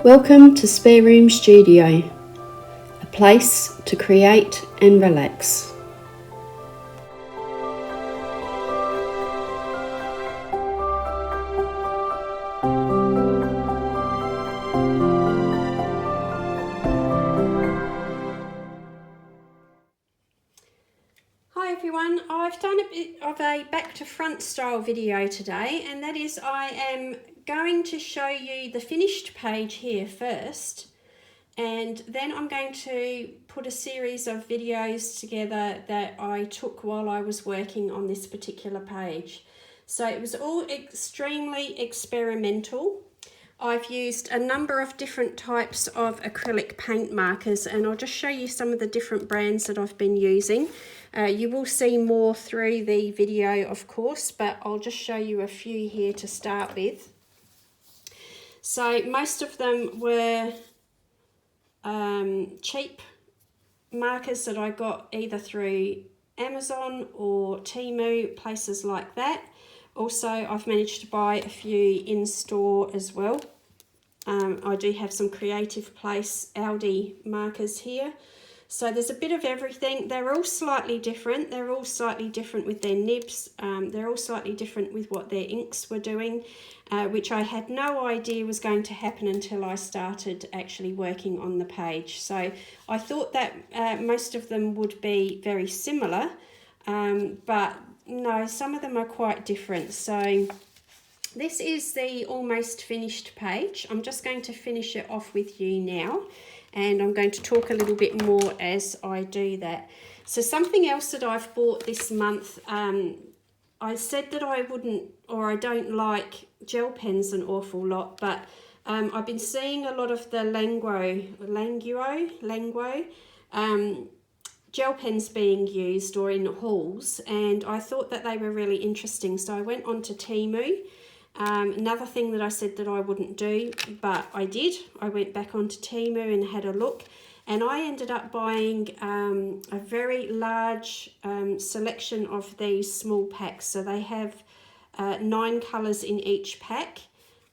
Welcome to Spare Room Studio, a place to create and relax. Hi everyone, I've done a bit of a back to front style video today, and that is I am going to show you the finished page here first, and then I'm going to put a series of videos together that I took while I was working on this particular page. So it was all extremely experimental. I've used a number of different types of acrylic paint markers, and I'll just show you some of the different brands that I've been using. You will see more through the video, of course, but I'll just show you a few here to start with. So most of them were cheap markers that I got either through Amazon or Temu, places like that. Also, I've managed to buy a few in store as well. I do have some Creative Place Aldi markers here. So there's a bit of everything. They're all slightly different. They're all slightly different with their nibs. They're all slightly different with what their inks were doing, which I had no idea was going to happen until I started actually working on the page. So I thought that most of them would be very similar, but no, some of them are quite different. So this is the almost finished page. I'm just going to finish it off with you now, and I'm going to talk a little bit more as I do that. So something else that I've bought this month, I said that I wouldn't, or I don't like gel pens an awful lot, but I've been seeing a lot of the Languo gel pens being used or in hauls, and I thought that they were really interesting. So I went on to Temu. Another thing that I said that I wouldn't do, but I did. I went back onto Temu and had a look, and I ended up buying a very large selection of these small packs. So they have 9 colours in each pack,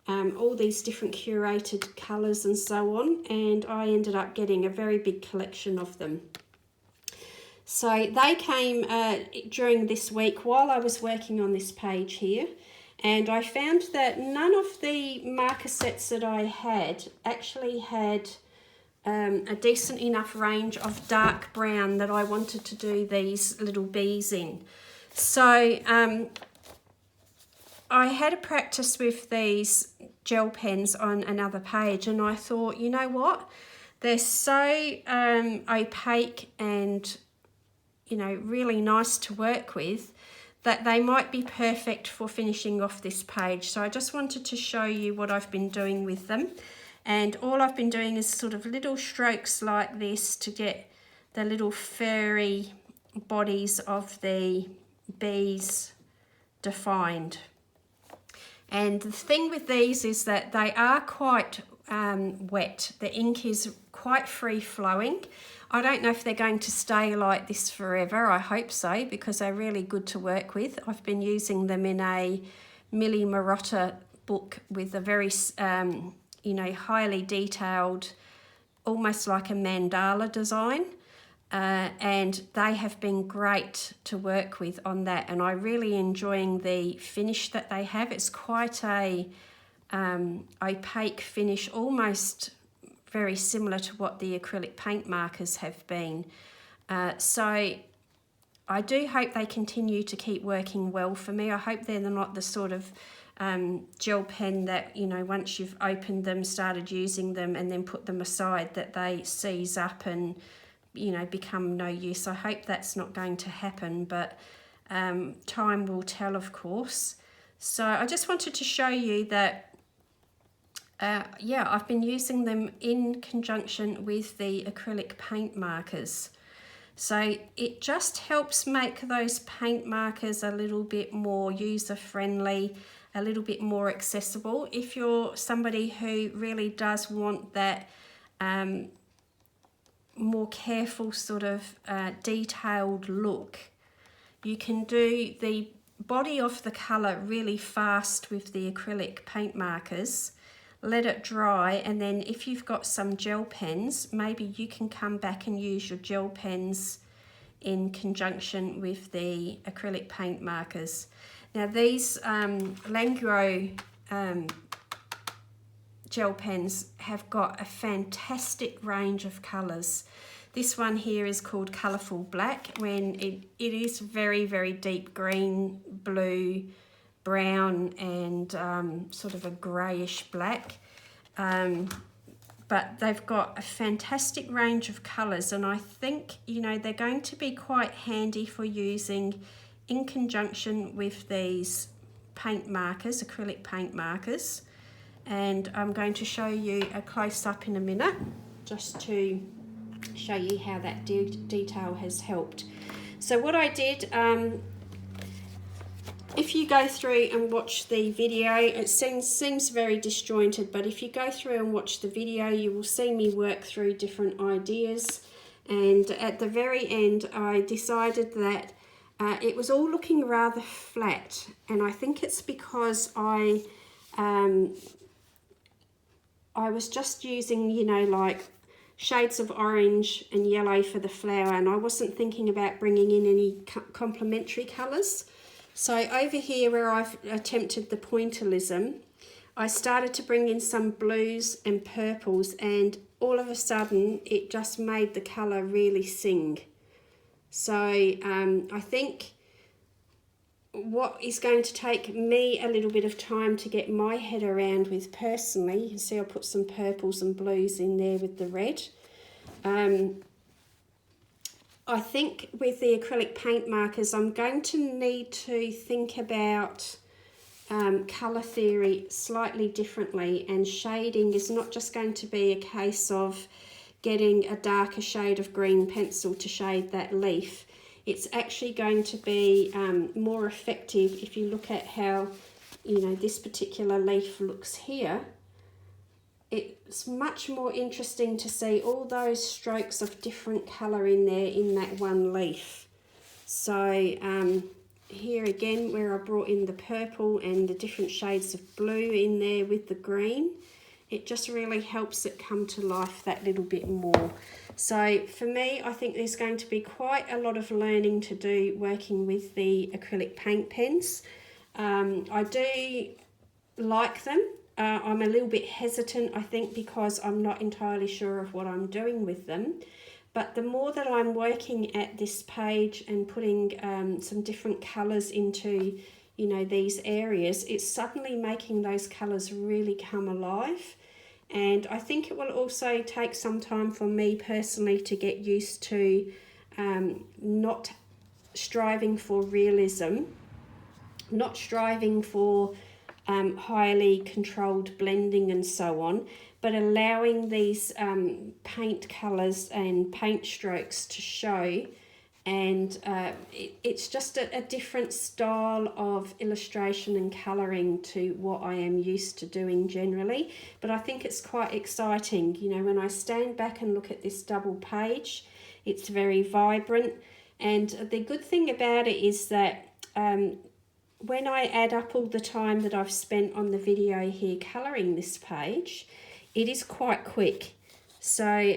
all these different curated colours and so on, and I ended up getting a very big collection of them. So they came during this week while I was working on this page here. And I found that none of the marker sets that I had actually had a decent enough range of dark brown that I wanted to do these little bees in. So I had a practice with these gel pens on another page, and I thought, you know what? They're so opaque and, you know, really nice to work with, that they might be perfect for finishing off this page. So I just wanted to show you what I've been doing with them. And all I've been doing is sort of little strokes like this to get the little furry bodies of the bees defined. And the thing with these is that they are quite wet. The ink is quite free flowing. I don't know if they're going to stay like this forever. I hope so, because they're really good to work with. I've been using them in a Millie Marotta book with a very, you know, highly detailed, almost like a mandala design. And they have been great to work with on that. And I'm really enjoying the finish that they have. It's quite a opaque finish, almost very similar to what the acrylic paint markers have been. So I do hope they continue to keep working well for me. I hope they're not the sort of gel pen that, you know, once you've opened them, started using them, and then put them aside, that they seize up and, you know, become no use. I hope that's not going to happen, but time will tell, of course. So I just wanted to show you that yeah, I've been using them in conjunction with the acrylic paint markers. So it just helps make those paint markers a little bit more user-friendly, a little bit more accessible. If you're somebody who really does want that more careful sort of detailed look, you can do the body of the colour really fast with the acrylic paint markers, let it dry, and then if you've got some gel pens, maybe you can come back and use your gel pens in conjunction with the acrylic paint markers. Now these Langro gel pens have got a fantastic range of colours. This one here is called Colourful Black, when it is very, very deep green, blue, brown, and sort of a greyish black. But they've got a fantastic range of colours, and I think, you know, they're going to be quite handy for using in conjunction with these paint markers, acrylic paint markers. And I'm going to show you a close-up in a minute, just to show you how that detail has helped. So what I did, if you go through and watch the video, it seems very disjointed, but if you go through and watch the video, you will see me work through different ideas. And at the very end, I decided that it was all looking rather flat, and I think it's because I was just using, you know, like shades of orange and yellow for the flower, and I wasn't thinking about bringing in any complementary colours. So over here where I've attempted the pointillism, I started to bring in some blues and purples, and all of a sudden it just made the colour really sing. So I think what is going to take me a little bit of time to get my head around with personally, you can see I put some purples and blues in there with the red. I think with the acrylic paint markers, I'm going to need to think about colour theory slightly differently, and shading is not just going to be a case of getting a darker shade of green pencil to shade that leaf. It's actually going to be more effective if you look at how, you know, this particular leaf looks here. It's much more interesting to see all those strokes of different colour in there in that one leaf. So here again, where I brought in the purple and the different shades of blue in there with the green, it just really helps it come to life that little bit more. So for me, I think there's going to be quite a lot of learning to do working with the acrylic paint pens. I do like them. I'm a little bit hesitant, I think, because I'm not entirely sure of what I'm doing with them. But the more that I'm working at this page and putting some different colours into, you know, these areas, it's suddenly making those colours really come alive. And I think it will also take some time for me personally to get used to not striving for realism, not striving for highly controlled blending and so on, but allowing these paint colours and paint strokes to show. And it's just a different style of illustration and colouring to what I am used to doing generally. But I think it's quite exciting. You know, when I stand back and look at this double page, it's very vibrant. And the good thing about it is that when I add up all the time that I've spent on the video here colouring this page, it is quite quick. So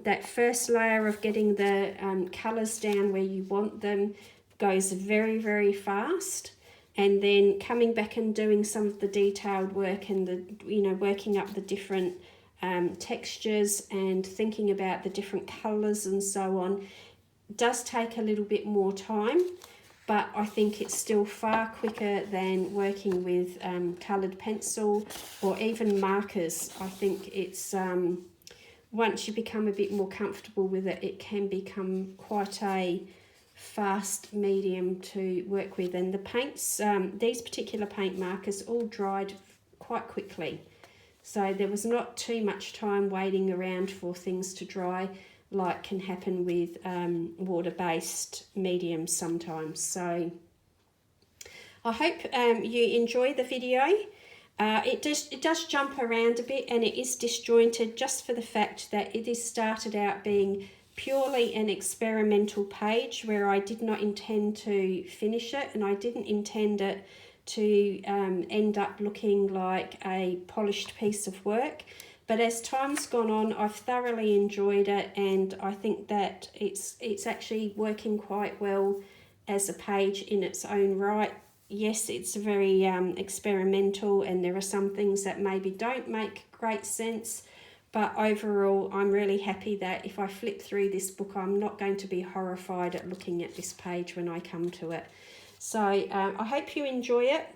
that first layer of getting the colours down where you want them goes very, very fast. And then coming back and doing some of the detailed work and the, you know, working up the different textures and thinking about the different colours and so on does take a little bit more time. But I think it's still far quicker than working with coloured pencil or even markers. I think it's, once you become a bit more comfortable with it, it can become quite a fast medium to work with. And the paints, these particular paint markers all dried quite quickly. So there was not too much time waiting around for things to dry, like can happen with water-based mediums sometimes. So I hope you enjoy the video. It does jump around a bit, and it is disjointed just for the fact that it is started out being purely an experimental page where I did not intend to finish it, and I didn't intend it to end up looking like a polished piece of work. But as time's gone on, I've thoroughly enjoyed it, and I think that it's actually working quite well as a page in its own right. Yes, it's very experimental, and there are some things that maybe don't make great sense, but overall I'm really happy that if I flip through this book, I'm not going to be horrified at looking at this page when I come to it. So I hope you enjoy it.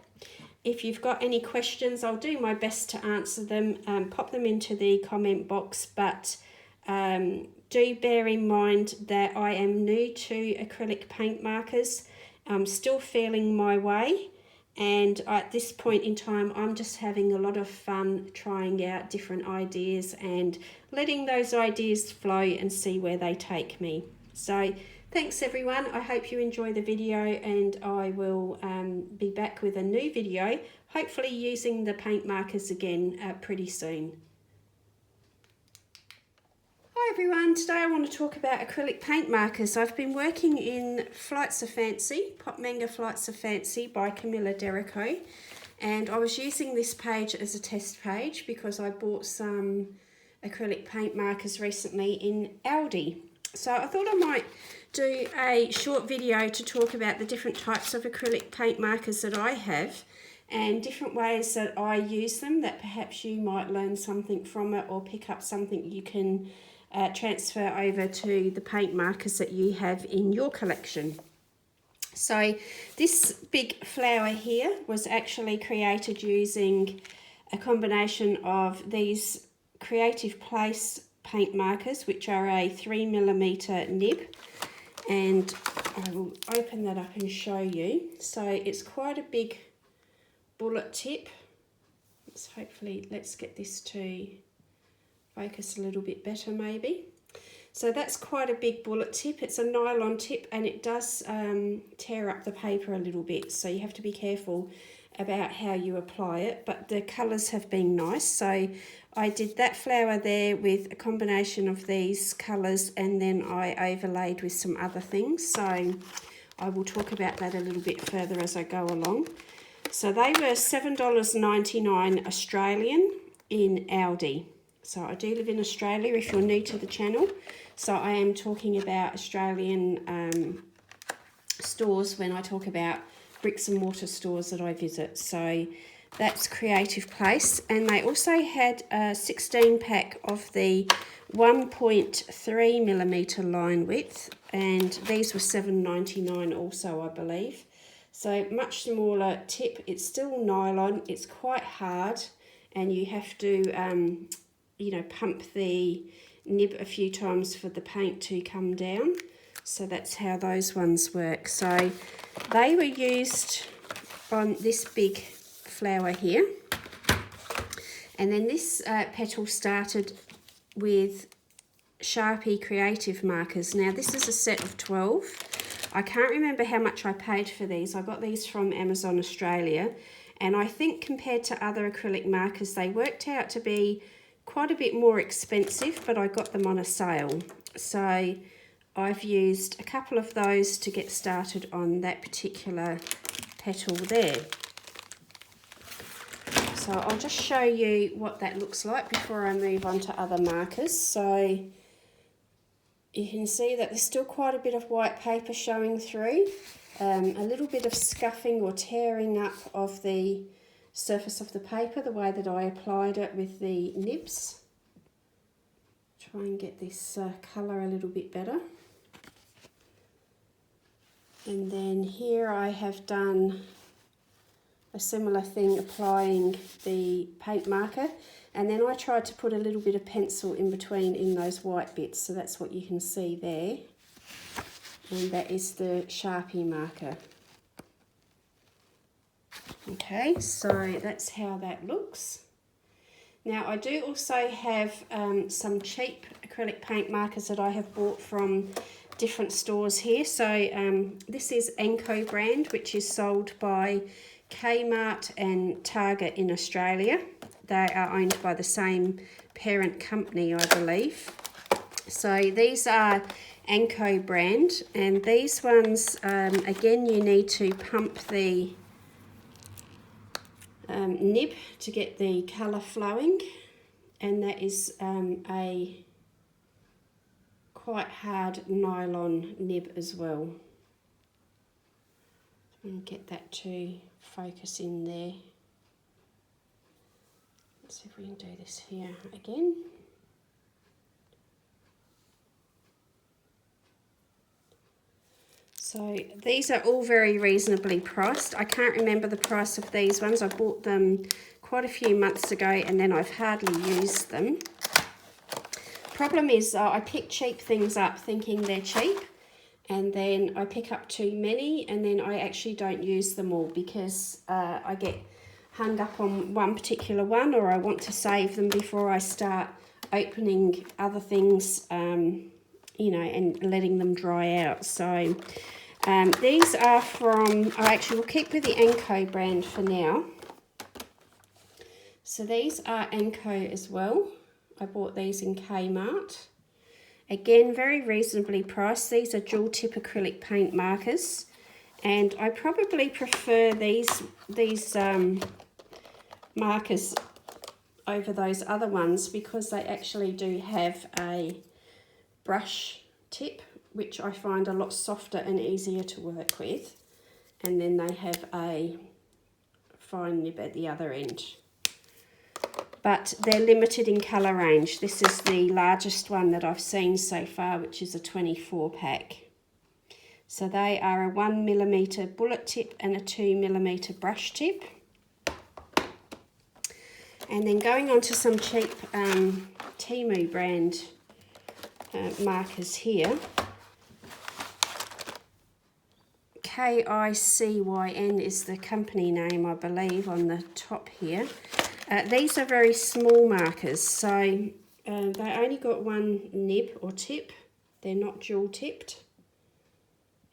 If you've got any questions, I'll do my best to answer them. Pop them into the comment box, but do bear in mind that I am new to acrylic paint markers. I'm still feeling my way, and at this point in time I'm just having a lot of fun trying out different ideas and letting those ideas flow and see where they take me. So thanks everyone, I hope you enjoy the video, and I will be back with a new video, hopefully using the paint markers again pretty soon. Hi everyone, today I want to talk about acrylic paint markers. I've been working in Flights of Fancy, Pop Manga Flights of Fancy by Camilla, and I was using this page as a test page because I bought some acrylic paint markers recently in Aldi. So I thought I might do a short video to talk about the different types of acrylic paint markers that I have and different ways that I use them, that perhaps you might learn something from it or pick up something you can transfer over to the paint markers that you have in your collection. So this big flower here was actually created using a combination of these Creative Place paint markers, which are a 3mm nib, and I will open that up and show you. So it's quite a big bullet tip. Let's get this to focus a little bit better maybe. So that's quite a big bullet tip. It's a nylon tip, and it does tear up the paper a little bit, so you have to be careful about how you apply it, but the colours have been nice. So I did that flower there with a combination of these colours, and then I overlaid with some other things, so I will talk about that a little bit further as I go along. So they were $7.99 Australian in Aldi. So I do live in Australia if you're new to the channel, so I am talking about Australian stores when I talk about bricks and mortar stores that I visit. So that's Creative Place, and they also had a 16 pack of the 1.3mm line width, and these were $7.99 also, I believe. So much smaller tip. It's still nylon, it's quite hard, and you have to pump the nib a few times for the paint to come down. So that's how those ones work. So they were used on this big flower here, and then this petal started with Sharpie creative markers. Now this is a set of 12. I can't remember how much I paid for these. I got these from Amazon Australia, and I think compared to other acrylic markers they worked out to be quite a bit more expensive, but I got them on a sale. So I've used a couple of those to get started on that particular petal there. So I'll just show you what that looks like before I move on to other markers. So you can see that there's still quite a bit of white paper showing through, a little bit of scuffing or tearing up of the surface of the paper, the way that I applied it with the nibs. Try and get this colour a little bit better. And then here I have done a similar thing, applying the paint marker, and then I tried to put a little bit of pencil in between in those white bits, so that's what you can see there, and that is the Sharpie marker. Okay, so that's how that looks. Now I do also have some cheap acrylic paint markers that I have bought from different stores here. So this is Anko brand, which is sold by Kmart and Target in Australia. They are owned by the same parent company, I believe. So these are Anko brand, and these ones, again, you need to pump the nib to get the colour flowing, and that is a quite hard nylon nib as well. And get that to focus in there. Let's see if we can do this here again. So these are all very reasonably priced. I can't remember the price of these ones. I bought them quite a few months ago and then I've hardly used them. Problem is I pick cheap things up thinking they're cheap, and then I pick up too many and then I actually don't use them all because I get hung up on one particular one, or I want to save them before I start opening other things, you know, and letting them dry out. So these are from, I actually will keep with the Anko brand for now. So these are Anko as well. I bought these in Kmart. Again, very reasonably priced. These are dual tip acrylic paint markers, and I probably prefer these markers over those other ones because they actually do have a brush tip, which I find a lot softer and easier to work with, and then they have a fine nib at the other end. But they're limited in colour range. This is the largest one that I've seen so far, which is a 24 pack. So they are a 1mm bullet tip and a 2mm brush tip. And then going on to some cheap Temu brand markers here. KICYN is the company name, I believe, on the top here. These are very small markers, so they only got one nib or tip. They're not dual tipped,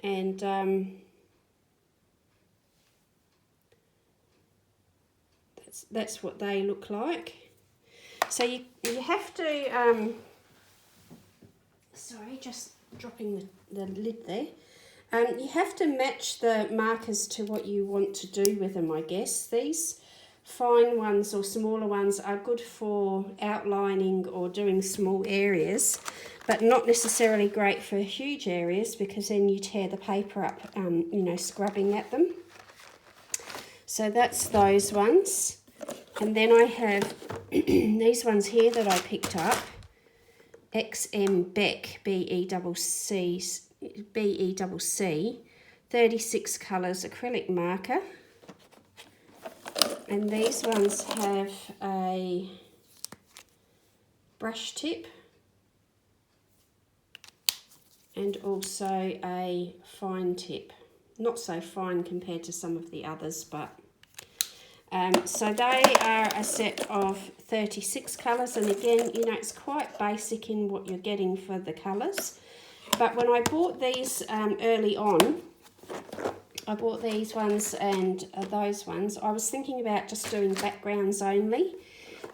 and that's what they look like. So you have to sorry, just dropping the lid there. You have to match the markers to what you want to do with them, I guess. These fine ones or smaller ones are good for outlining or doing small areas, but not necessarily great for huge areas because then you tear the paper up, you know, scrubbing at them. So that's those ones. And then I have these ones here that I picked up. XM Beck, BECC, 36 colours acrylic marker. And these ones have a brush tip and also a fine tip. Not so fine compared to some of the others, but so they are a set of 36 colours, and again, you know, it's quite basic in what you're getting for the colours. But when I bought these early on, I bought these ones and those ones, I was thinking about just doing backgrounds only.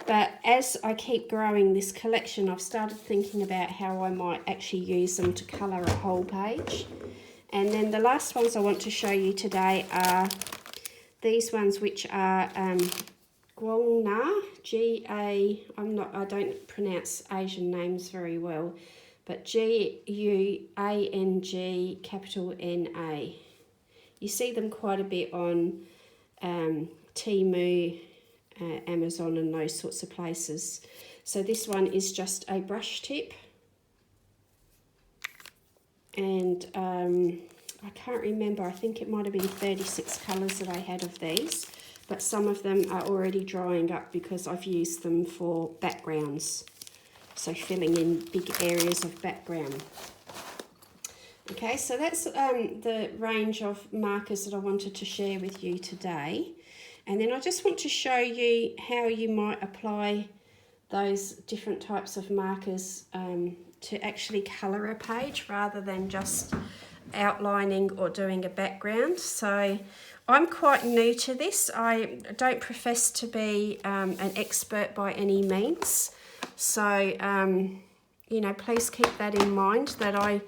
But as I keep growing this collection, I've started thinking about how I might actually use them to colour a whole page. And then the last ones I want to show you today are these ones, which are Guangna, I don't pronounce Asian names very well, but Guang capital NA. You see them quite a bit on Temu, Amazon and those sorts of places. So this one is just a brush tip, and I can't remember, I think it might have been 36 colours that I had of these, but some of them are already drying up because I've used them for backgrounds, so filling in big areas of background. Okay, so that's the range of markers that I wanted to share with you today. And then I just want to show you how you might apply those different types of markers to actually colour a page rather than just outlining or doing a background. So I'm quite new to this. I don't profess to be an expert by any means. So, you know, please keep that in mind, that I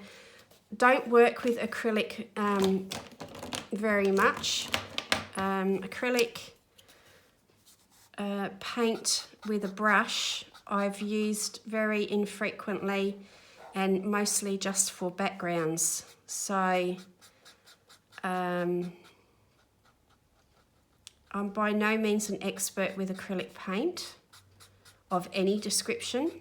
don't work with acrylic very much. Acrylic paint with a brush I've used very infrequently and mostly just for backgrounds. So I'm by no means an expert with acrylic paint of any description,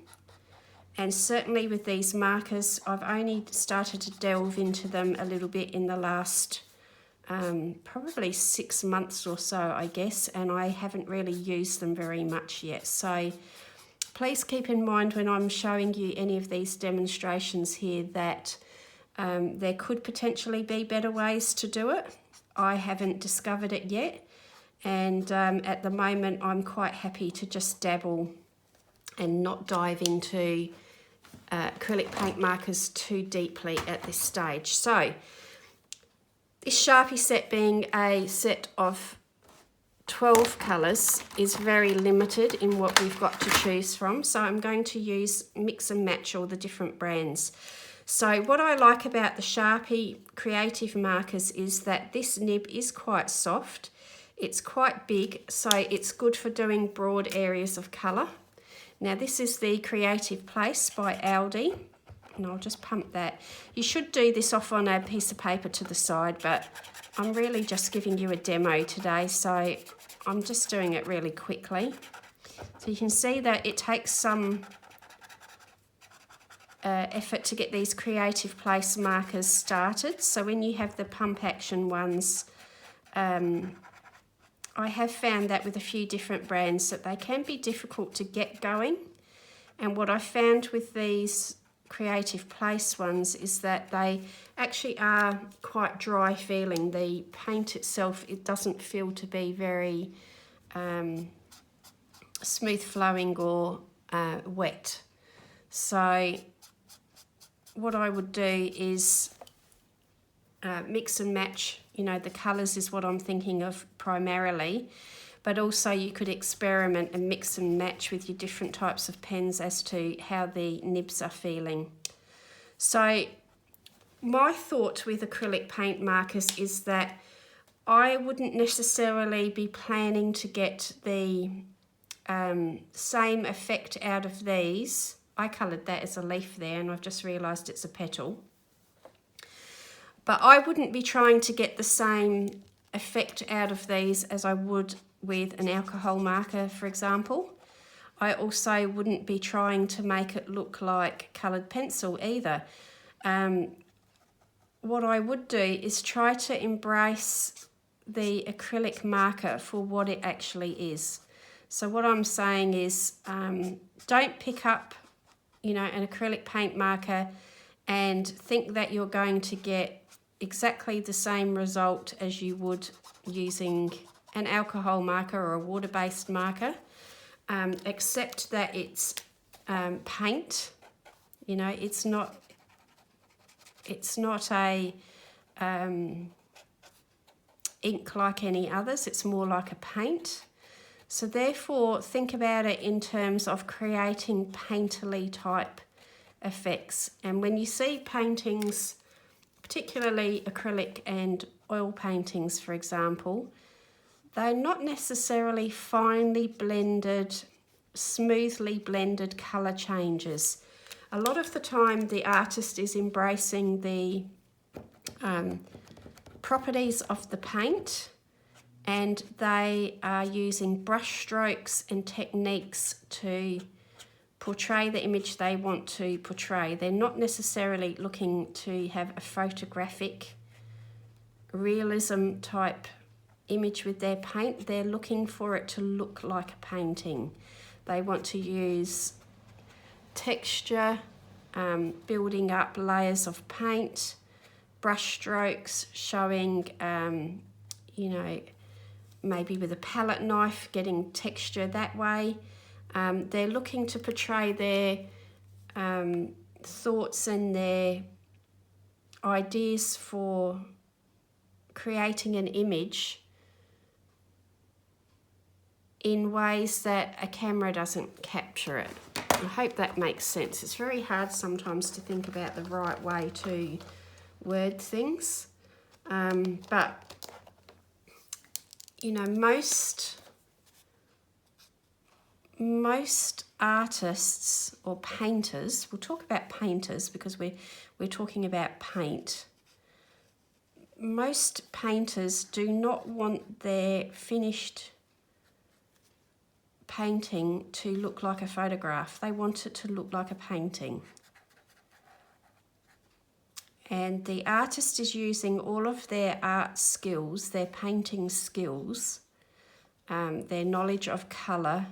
and certainly with these markers I've only started to delve into them a little bit in the last probably 6 months or so, I guess, and I haven't really used them very much yet. So please keep in mind when I'm showing you any of these demonstrations here that there could potentially be better ways to do it. I haven't discovered it yet, and at the moment I'm quite happy to just dabble and not dive into acrylic paint markers too deeply at this stage. So this Sharpie set, being a set of 12 colours, is very limited in what we've got to choose from. So I'm going to mix and match all the different brands. So what I like about the Sharpie creative markers is that this nib is quite soft. It's quite big, so it's good for doing broad areas of colour. Now this is the Creative Place by Aldi. And I'll just pump that. You should do this off on a piece of paper to the side, but I'm really just giving you a demo today, so I'm just doing it really quickly. So you can see that it takes some effort to get these Creative Place markers started. So when you have the pump action ones, I have found that with a few different brands that they can be difficult to get going. And what I found with these Creative Place ones is that they actually are quite dry feeling. The paint itself, it doesn't feel to be very smooth flowing or wet. So what I would do is mix and match, you know, the colours is what I'm thinking of primarily, but also you could experiment and mix and match with your different types of pens as to how the nibs are feeling. So my thought with acrylic paint markers is that I wouldn't necessarily be planning to get the same effect out of these. I coloured that as a leaf there, and I've just realised it's a petal. But I wouldn't be trying to get the same effect out of these as I would with an alcohol marker, for example. I also wouldn't be trying to make it look like coloured pencil either. What I would do is try to embrace the acrylic marker for what it actually is. So what I'm saying is don't pick up, you know, an acrylic paint marker and think that you're going to get exactly the same result as you would using an alcohol marker or a water-based marker, except that it's paint. You know, it's not a ink like any others. It's more like a paint. So therefore, think about it in terms of creating painterly type effects. And when you see paintings, particularly acrylic and oil paintings, for example, they're not necessarily finely blended, smoothly blended colour changes. A lot of the time the artist is embracing the properties of the paint, and they are using brush strokes and techniques to portray the image they want to portray. They're not necessarily looking to have a photographic realism type image with their paint. They're looking for it to look like a painting. They want to use texture, building up layers of paint, brush strokes, showing, you know, maybe with a palette knife, getting texture that way. They're looking to portray their thoughts and their ideas for creating an image in ways that a camera doesn't capture it. I hope that makes sense. It's very hard sometimes to think about the right way to word things, but you know, most most artists or painters, we'll talk about painters because we're talking about paint. Most painters do not want their finished painting to look like a photograph. They want it to look like a painting. And the artist is using all of their art skills, their painting skills, their knowledge of colour,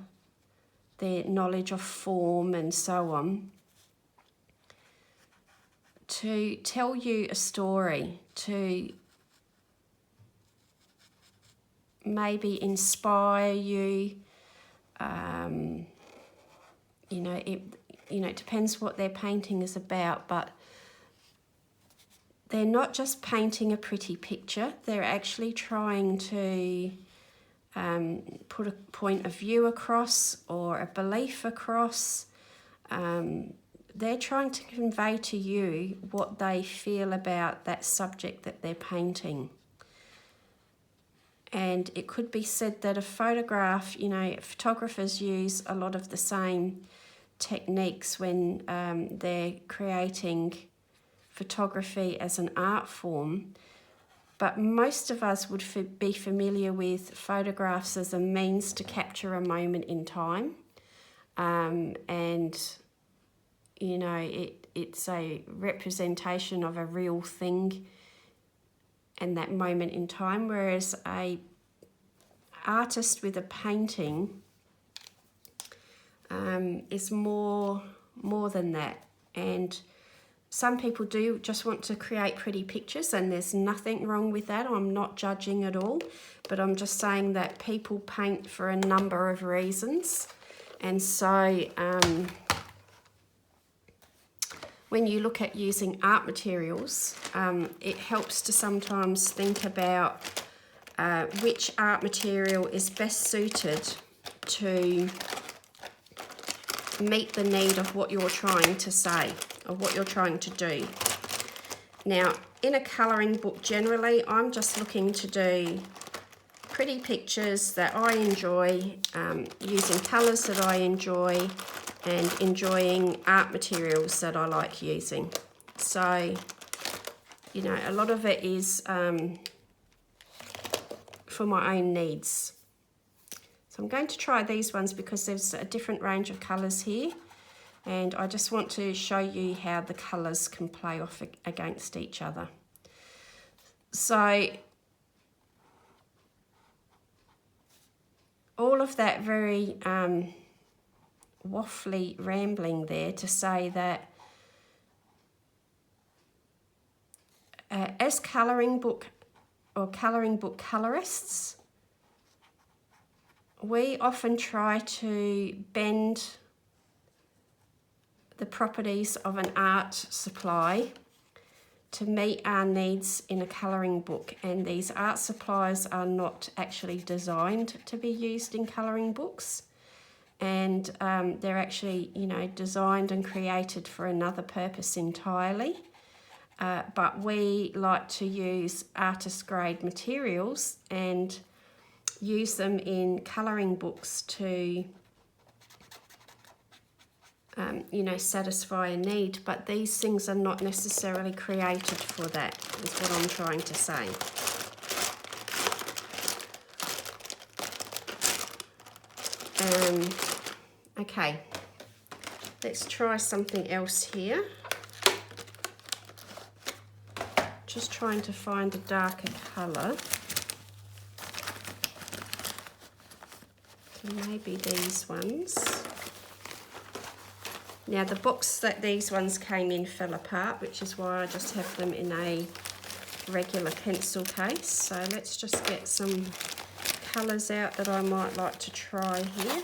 their knowledge of form and so on, to tell you a story, to maybe inspire you. It depends what their painting is about, but they're not just painting a pretty picture, they're actually trying to put a point of view across or a belief across. They're trying to convey to you what they feel about that subject that they're painting. And it could be said that a photograph, photographers use a lot of the same techniques when they're creating photography as an art form. But most of us would be familiar with photographs as a means to capture a moment in time. It's a representation of a real thing and that moment in time, whereas a artist with a painting is more than that. And some people do just want to create pretty pictures, and there's nothing wrong with that. I'm not judging at all, but I'm just saying that people paint for a number of reasons. And so when you look at using art materials, it helps to sometimes think about which art material is best suited to meet the need of what you're trying to say or what you're trying to do. Now, in a colouring book, generally, I'm just looking to do pretty pictures that I enjoy, using colours that I enjoy, and enjoying art materials that I like using. So, a lot of it is for my own needs. So I'm going to try these ones because there's a different range of colours here, and I just want to show you how the colours can play off against each other. So all of that very waffly rambling there to say that as colouring book colourists, we often try to bend the properties of an art supply to meet our needs in a colouring book, and these art supplies are not actually designed to be used in colouring books, and they're actually designed and created for another purpose entirely, but we like to use artist grade materials and use them in colouring books to satisfy a need, but these things are not necessarily created for that, is what I'm trying to say. Okay, let's try something else here. Just trying to find a darker colour. Maybe these ones. Now the box that these ones came in fell apart, which is why I just have them in a regular pencil case. So let's just get some colours out that I might like to try here.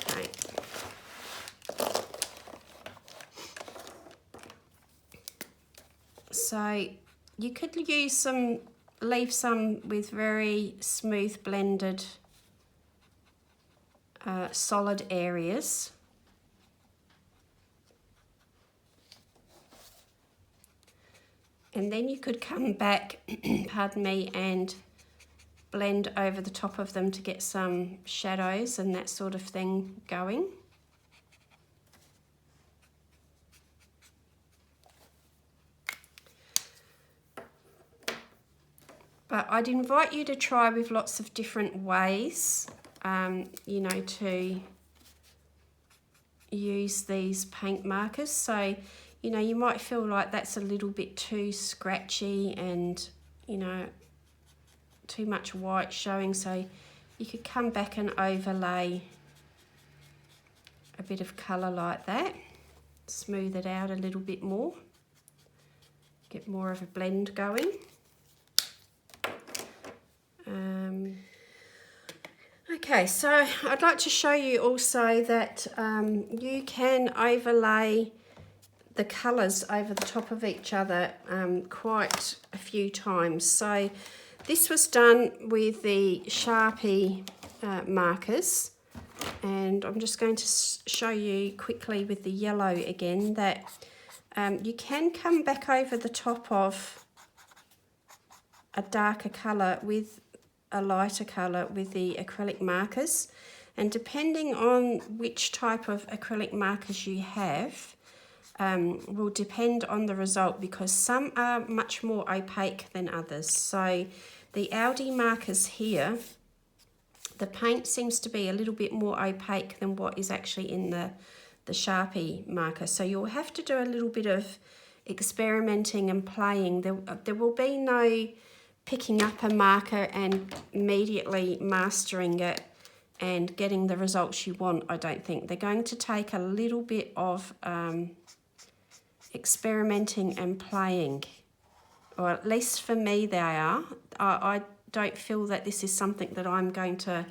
Okay. So you could use leave some with very smooth blended solid areas. And then you could come back, pardon me, and blend over the top of them to get some shadows and that sort of thing going. But I'd invite you to try with lots of different ways, you know, to use these paint markers. So, you know, you might feel like that's a little bit too scratchy and, you know, too much white showing. So you could come back and overlay a bit of colour like that, smooth it out a little bit more, get more of a blend going. Okay, so I'd like to show you also that you can overlay the colours over the top of each other quite a few times. So this was done with the Sharpie markers, and I'm just going to show you quickly with the yellow again that you can come back over the top of a darker colour with a lighter colour with the acrylic markers, and depending on which type of acrylic markers you have will depend on the result, because some are much more opaque than others. So the Aldi markers here, the paint seems to be a little bit more opaque than what is actually in the Sharpie marker. So you'll have to do a little bit of experimenting and playing. There will be no picking up a marker and immediately mastering it and getting the results you want, I don't think. They're going to take a little bit of experimenting and playing, or at least for me they are. I don't feel that this is something that I'm going to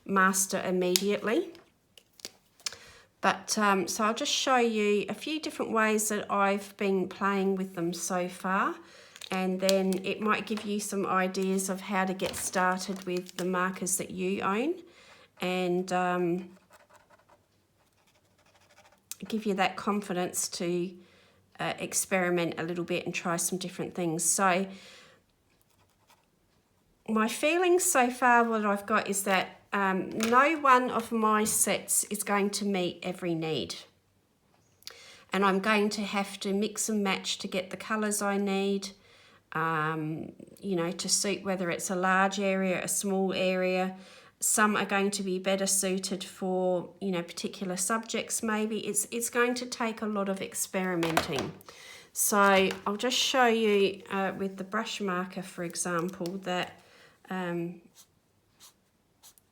master immediately. But so I'll just show you a few different ways that I've been playing with them so far, and then it might give you some ideas of how to get started with the markers that you own, and give you that confidence to experiment a little bit and try some different things. So my feelings so far, what I've got is that no one of my sets is going to meet every need, and I'm going to have to mix and match to get the colours I need, you know, to suit whether it's a large area, a small area. Some are going to be better suited for, you know, particular subjects maybe. It's going to take a lot of experimenting. So I'll just show you with the brush marker, for example, that, you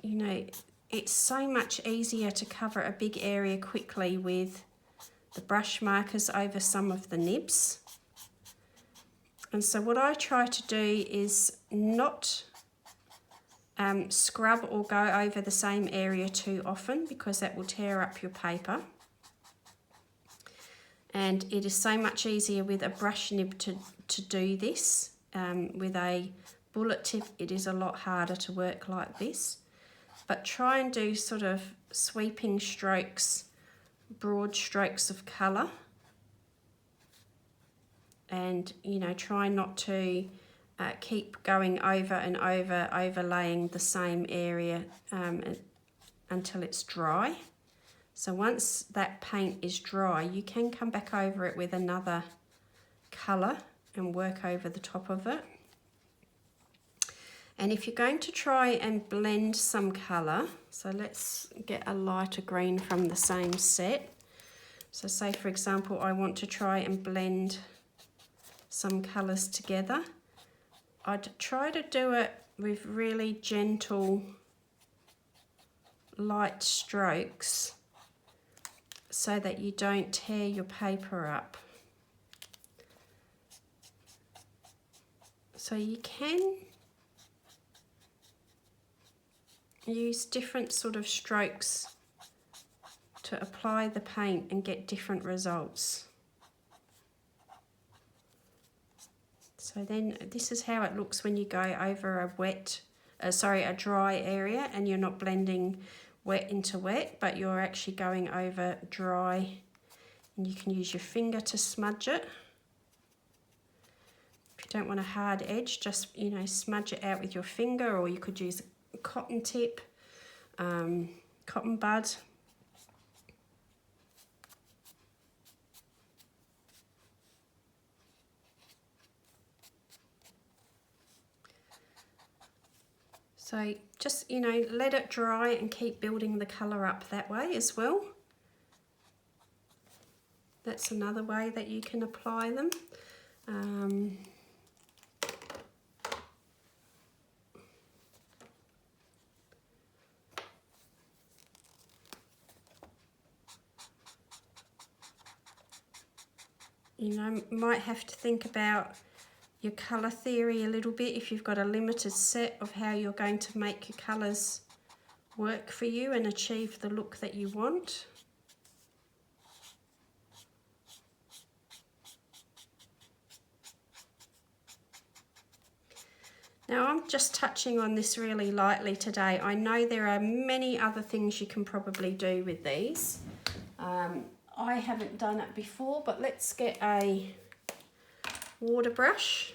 know, it's so much easier to cover a big area quickly with the brush markers over some of the nibs. And so what I try to do is not scrub or go over the same area too often, because that will tear up your paper. And it is so much easier with a brush nib to do this. With a bullet tip, it is a lot harder to work like this. But try and do sort of sweeping strokes, broad strokes of colour. And, you know, try not to keep going over and over, overlaying the same area until it's dry. So once that paint is dry, you can come back over it with another colour and work over the top of it. And if you're going to try and blend some colour, so let's get a lighter green from the same set. So say, for example, I want to try and blend some colours together. I'd try to do it with really gentle, light strokes so that you don't tear your paper up. So you can use different sort of strokes to apply the paint and get different results. So then this is how it looks when you go over a dry area, and you're not blending wet into wet, but you're actually going over dry, and you can use your finger to smudge it. don't want a hard edge, just, you know, smudge it out with your finger, or you could use a cotton tip, cotton bud. So just, you know, let it dry and keep building the colour up that way as well. That's another way that you can apply them. You know, might have to think about your colour theory a little bit if you've got a limited set of how you're going to make your colours work for you and achieve the look that you want. Now I'm just touching on this really lightly today. I know there are many other things you can probably do with these. I haven't done it before, but let's get a water brush.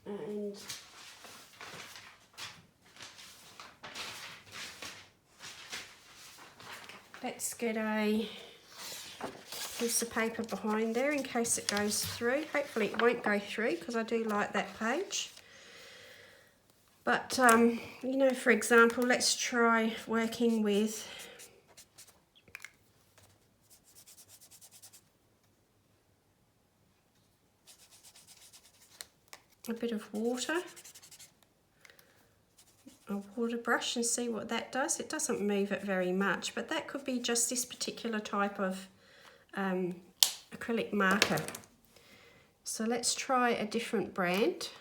And let's get a piece of paper behind there in case it goes through. Hopefully it won't go through because I do like that page. But, you know, for example, let's try working with a bit of water, a water brush, and see what that does. It doesn't move it very much, but that could be just this particular type of acrylic marker. So let's try a different brand.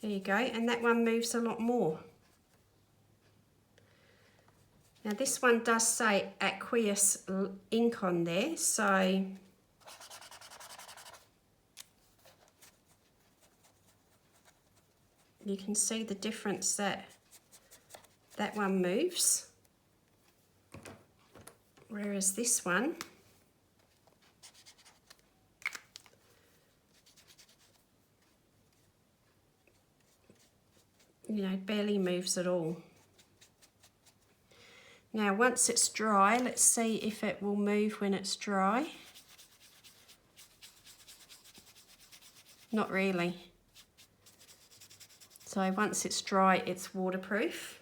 There you go, and that one moves a lot more. Now this one does say aqueous ink on there, so you can see the difference that that one moves, whereas this one you know, barely moves at all. Now once it's dry, let's see if it will move when it's dry. Not really. So once it's dry, it's waterproof.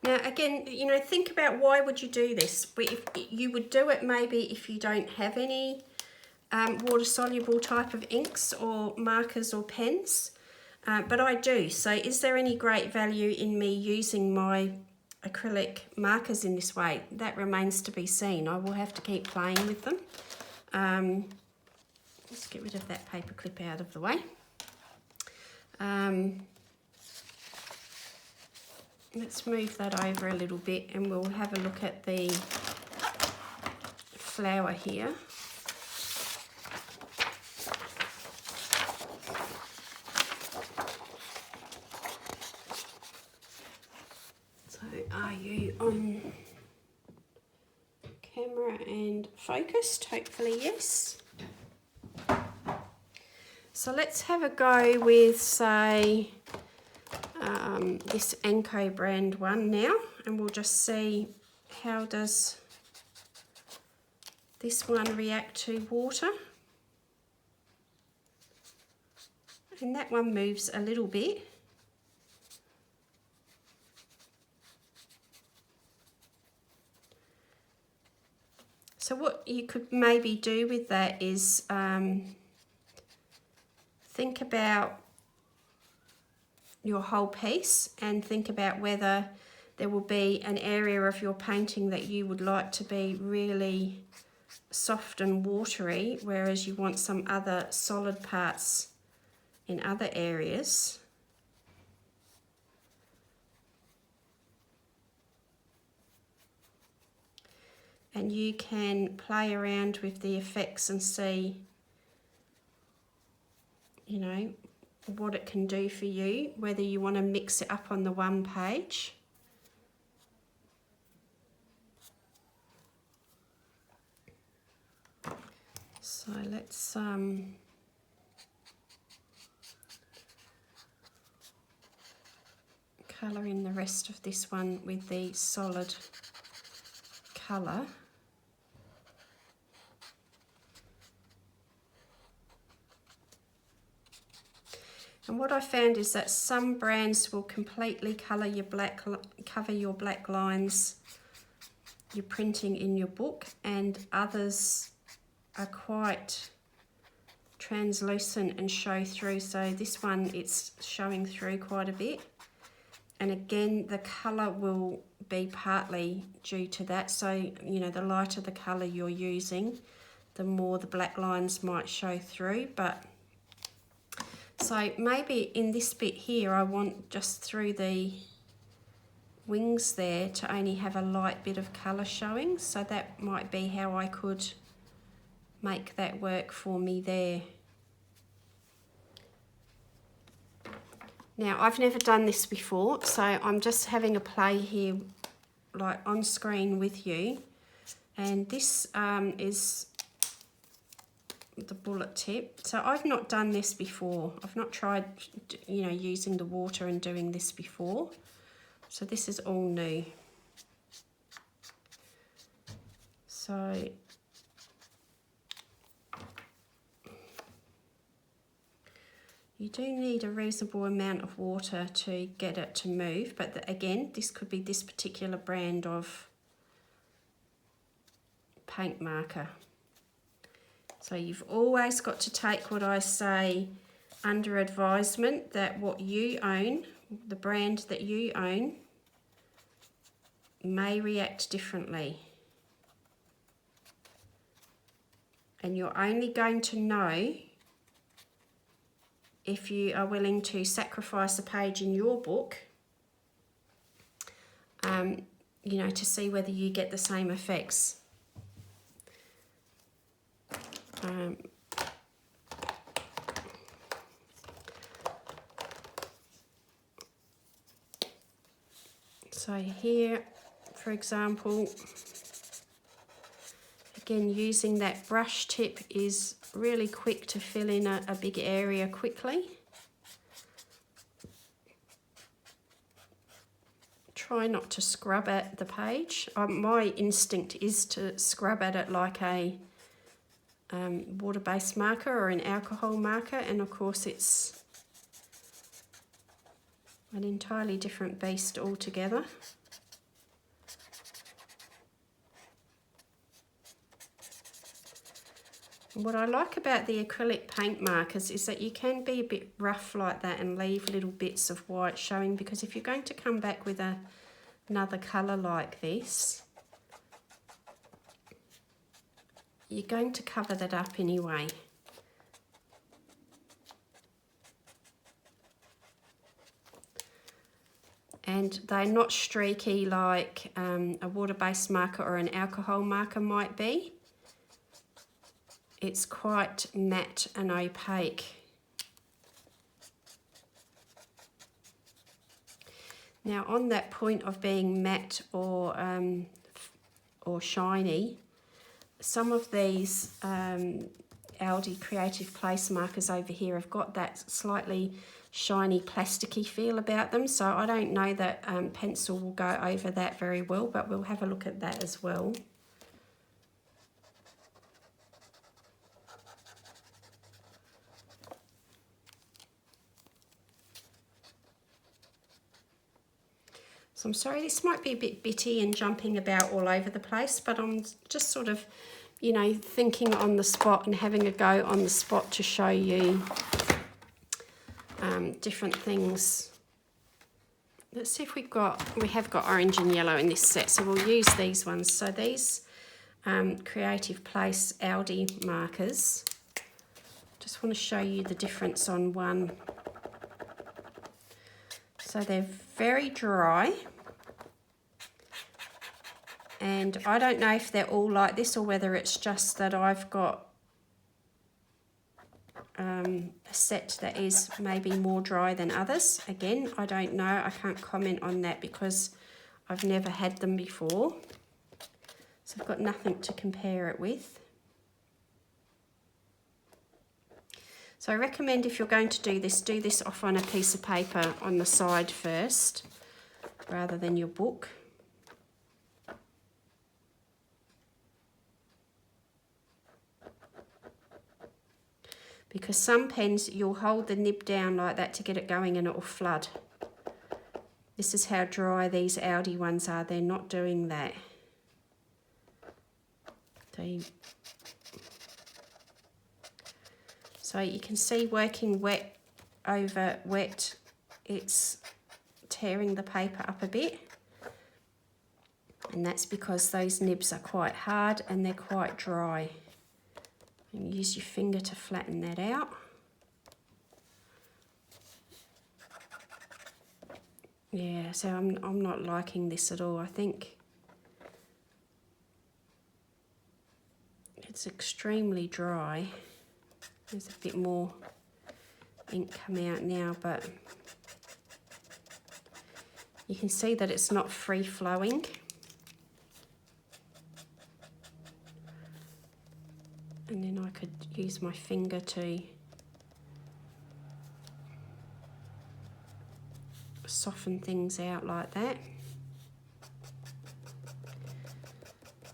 Now again, you know, think about why would you do this? If you would do it maybe if you don't have any water-soluble type of inks or markers or pens, but I do. So is there any great value in me using my acrylic markers in this way? That remains to be seen. I will have to keep playing with them. Let's get rid of that paper clip out of the way. Let's move that over a little bit and we'll have a look at the flower here. So are you on camera and focused? Hopefully yes. So let's have a go with, say, this Anko brand one now, and we'll just see how does this one react to water. And that one moves a little bit. So what you could maybe do with that is think about your whole piece and think about whether there will be an area of your painting that you would like to be really soft and watery, whereas you want some other solid parts in other areas. And you can play around with the effects and see, you know, what it can do for you, whether you want to mix it up on the one page. So let's colour in the rest of this one with the solid colour. And what I found is that some brands will completely cover your black lines, your printing in your book, and others are quite translucent and show through. So this one, it's showing through quite a bit. And again, the colour will be partly due to that. So, you know, the lighter the colour you're using, the more the black lines might show through. But so maybe in this bit here, I want just through the wings there to only have a light bit of colour showing. So that might be how I could make that work for me there. Now, I've never done this before, so I'm just having a play here, like on screen with you. And this is the bullet tip. So I've not done this before. I've not tried, you know, using the water and doing this before. So this is all new. So you do need a reasonable amount of water to get it to move, but again, this could be this particular brand of paint marker. So you've always got to take what I say under advisement, that what you own, the brand that you own, may react differently. And you're only going to know if you are willing to sacrifice a page in your book, you know, to see whether you get the same effects. So here, for example, again, using that brush tip is really quick to fill in a big area quickly. Try not to scrub at the page. My instinct is to scrub at it like a water-based marker or an alcohol marker, and of course it's an entirely different beast altogether. What I like about the acrylic paint markers is that you can be a bit rough like that and leave little bits of white showing, because if you're going to come back with another colour like this, you're going to cover that up anyway. And they're not streaky like a water-based marker or an alcohol marker might be. It's quite matte and opaque. Now, on that point of being matte or shiny, some of these Aldi Creative Place markers over here have got that slightly shiny plasticky feel about them, so I don't know that pencil will go over that very well, but we'll have a look at that as well. So I'm sorry, this might be a bit bitty and jumping about all over the place, but I'm just sort of, you know, thinking on the spot and having a go on the spot to show you different things. Let's see if we have got orange and yellow in this set, so we'll use these ones. So these Creative Place Aldi markers, just want to show you the difference on one. So they're very dry, and I don't know if they're all like this or whether it's just that I've got a set that is maybe more dry than others. Again, I don't know. I can't comment on that because I've never had them before. So I've got nothing to compare it with. So I recommend if you're going to do this off on a piece of paper on the side first, rather than your book. Because some pens, you'll hold the nib down like that to get it going and it will flood. This is how dry these Audi ones are. They're not doing that. So you can see working wet over wet, it's tearing the paper up a bit. And that's because those nibs are quite hard and they're quite dry. And use your finger to flatten that out. Yeah, so I'm not liking this at all. I think it's extremely dry. There's a bit more ink come out now, but you can see that it's not free flowing. And then I could use my finger to soften things out like that.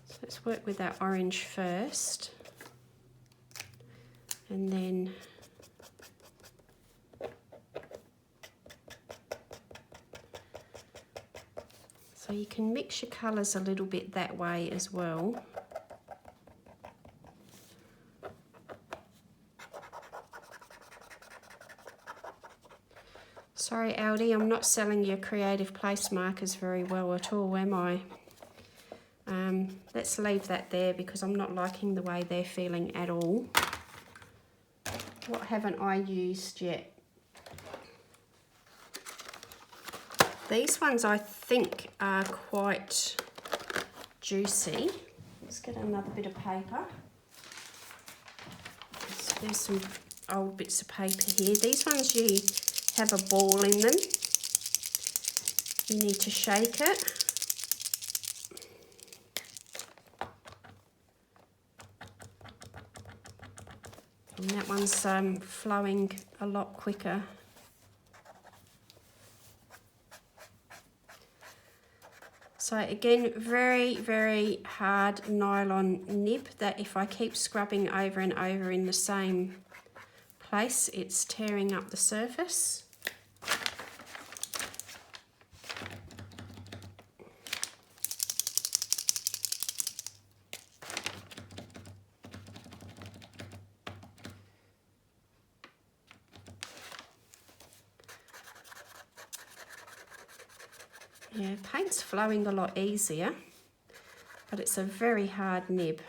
So let's work with that orange first. And then so you can mix your colours a little bit that way as well. Sorry Audi, I'm not selling your creative place markers very well at all, am I? Let's leave that there because I'm not liking the way they're feeling at all. What haven't I used yet? These ones I think are quite juicy. Let's get another bit of paper. There's some old bits of paper here. These ones you have a ball in them. You need to shake it. And that one's flowing a lot quicker. So again, very, very hard nylon nib that if I keep scrubbing over and over in the same place, it's tearing up the surface. Yeah, paint's flowing a lot easier, but it's a very hard nib.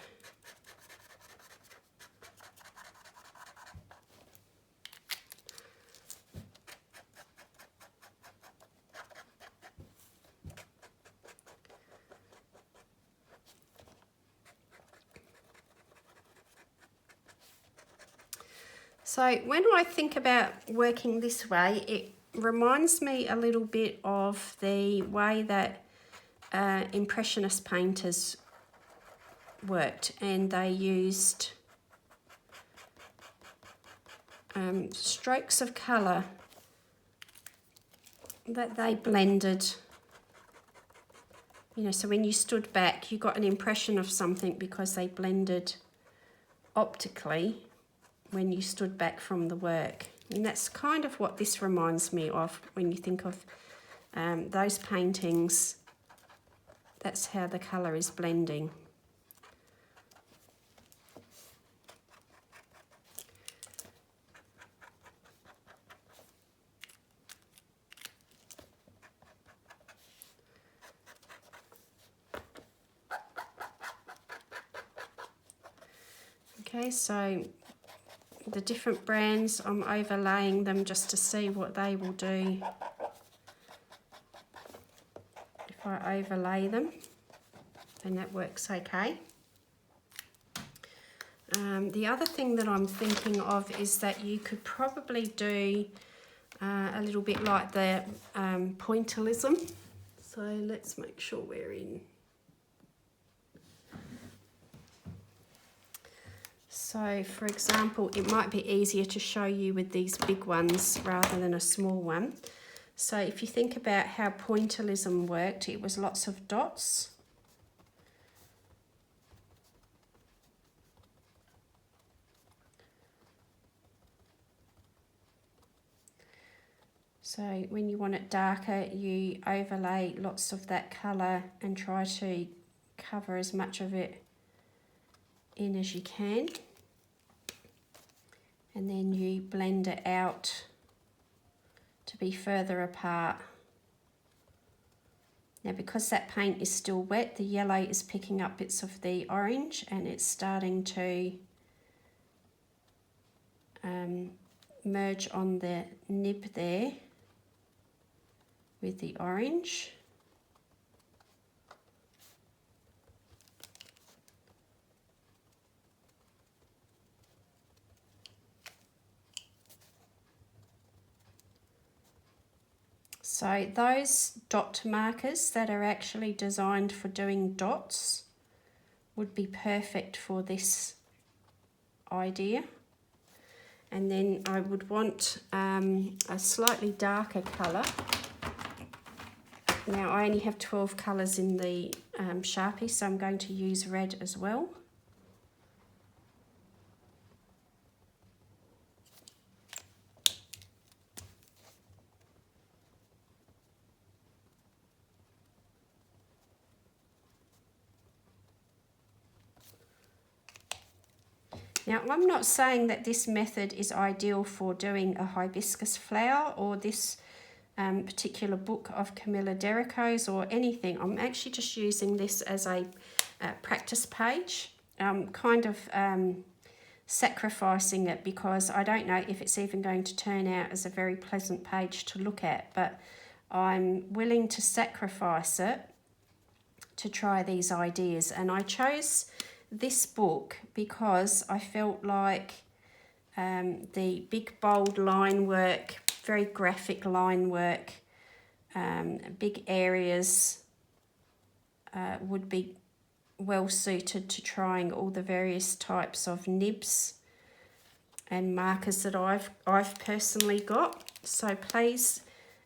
So when I think about working this way, it reminds me a little bit of the way that Impressionist painters worked, and they used strokes of colour that they blended. You know, so when you stood back, you got an impression of something because they blended optically when you stood back from the work. And that's kind of what this reminds me of when you think of those paintings. That's how the colour is blending. Okay, so the different brands, I'm overlaying them just to see what they will do if I overlay them, then that works okay. The other thing that I'm thinking of is that you could probably do a little bit like the pointillism. So let's make sure we're in. So for example, it might be easier to show you with these big ones rather than a small one. So if you think about how pointillism worked, it was lots of dots. So when you want it darker, you overlay lots of that colour and try to cover as much of it in as you can. And then you blend it out to be further apart. Now because that paint is still wet, the yellow is picking up bits of the orange and it's starting to merge on the nib there with the orange. So those dot markers that are actually designed for doing dots would be perfect for this idea. And then I would want a slightly darker colour. Now I only have 12 colours in the Sharpie, so I'm going to use red as well. Now I'm not saying that this method is ideal for doing a hibiscus flower or this particular book of Camilla Derrico's or anything. I'm actually just using this as a practice page. I'm kind of sacrificing it because I don't know if it's even going to turn out as a very pleasant page to look at, but I'm willing to sacrifice it to try these ideas. And I chose this book because I felt like the big bold line work, very graphic line work, big areas would be well suited to trying all the various types of nibs and markers that I've personally got. So please,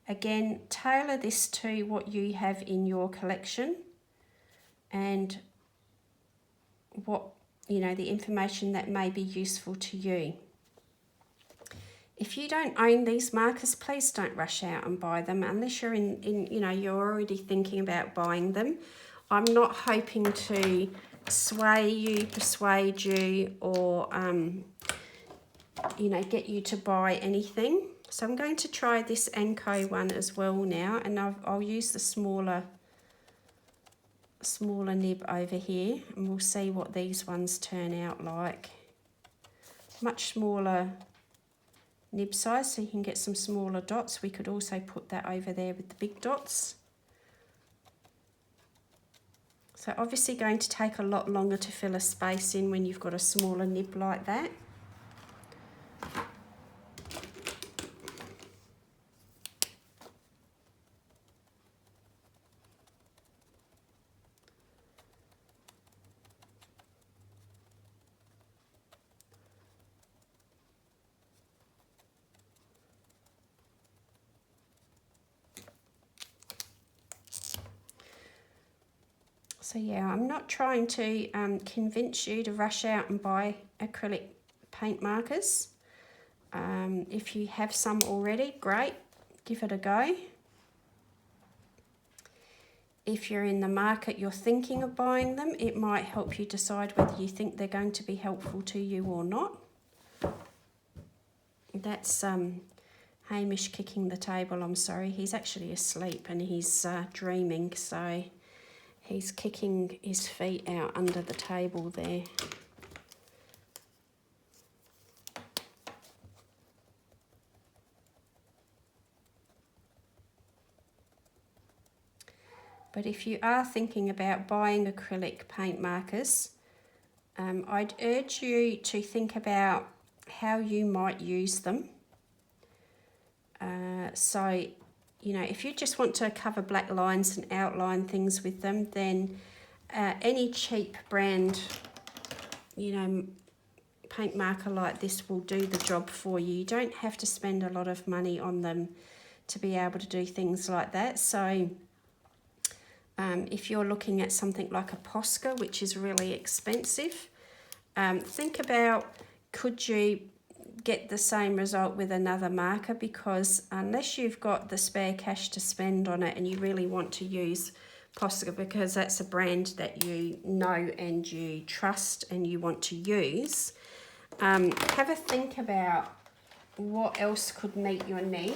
again, tailor this to what you have in your collection and what, you know, the information that may be useful to you. If you don't own these markers, please don't rush out and buy them unless you're in you know, you're already thinking about buying them. I'm not hoping to sway you, persuade you, or you know, get you to buy anything. So I'm going to try this Anko one as well now, and I'll use the smaller nib over here, and we'll see what these ones turn out like. Much smaller nib size, so you can get some smaller dots. We could also put that over there with the big dots. So obviously going to take a lot longer to fill a space in when you've got a smaller nib like that. So yeah, I'm not trying to convince you to rush out and buy acrylic paint markers. If you have some already, great, give it a go. If you're in the market, you're thinking of buying them, it might help you decide whether you think they're going to be helpful to you or not. That's Hamish kicking the table, I'm sorry. He's actually asleep and he's dreaming, so he's kicking his feet out under the table there. But if you are thinking about buying acrylic paint markers, I'd urge you to think about how you might use them. So, you know, if you just want to cover black lines and outline things with them, then any cheap brand, you know, paint marker like this will do the job for you. You don't have to spend a lot of money on them to be able to do things like that. So if you're looking at something like a Posca, which is really expensive, think about, could you get the same result with another marker? Because unless you've got the spare cash to spend on it and you really want to use Posca because that's a brand that you know and you trust and you want to use, have a think about what else could meet your need.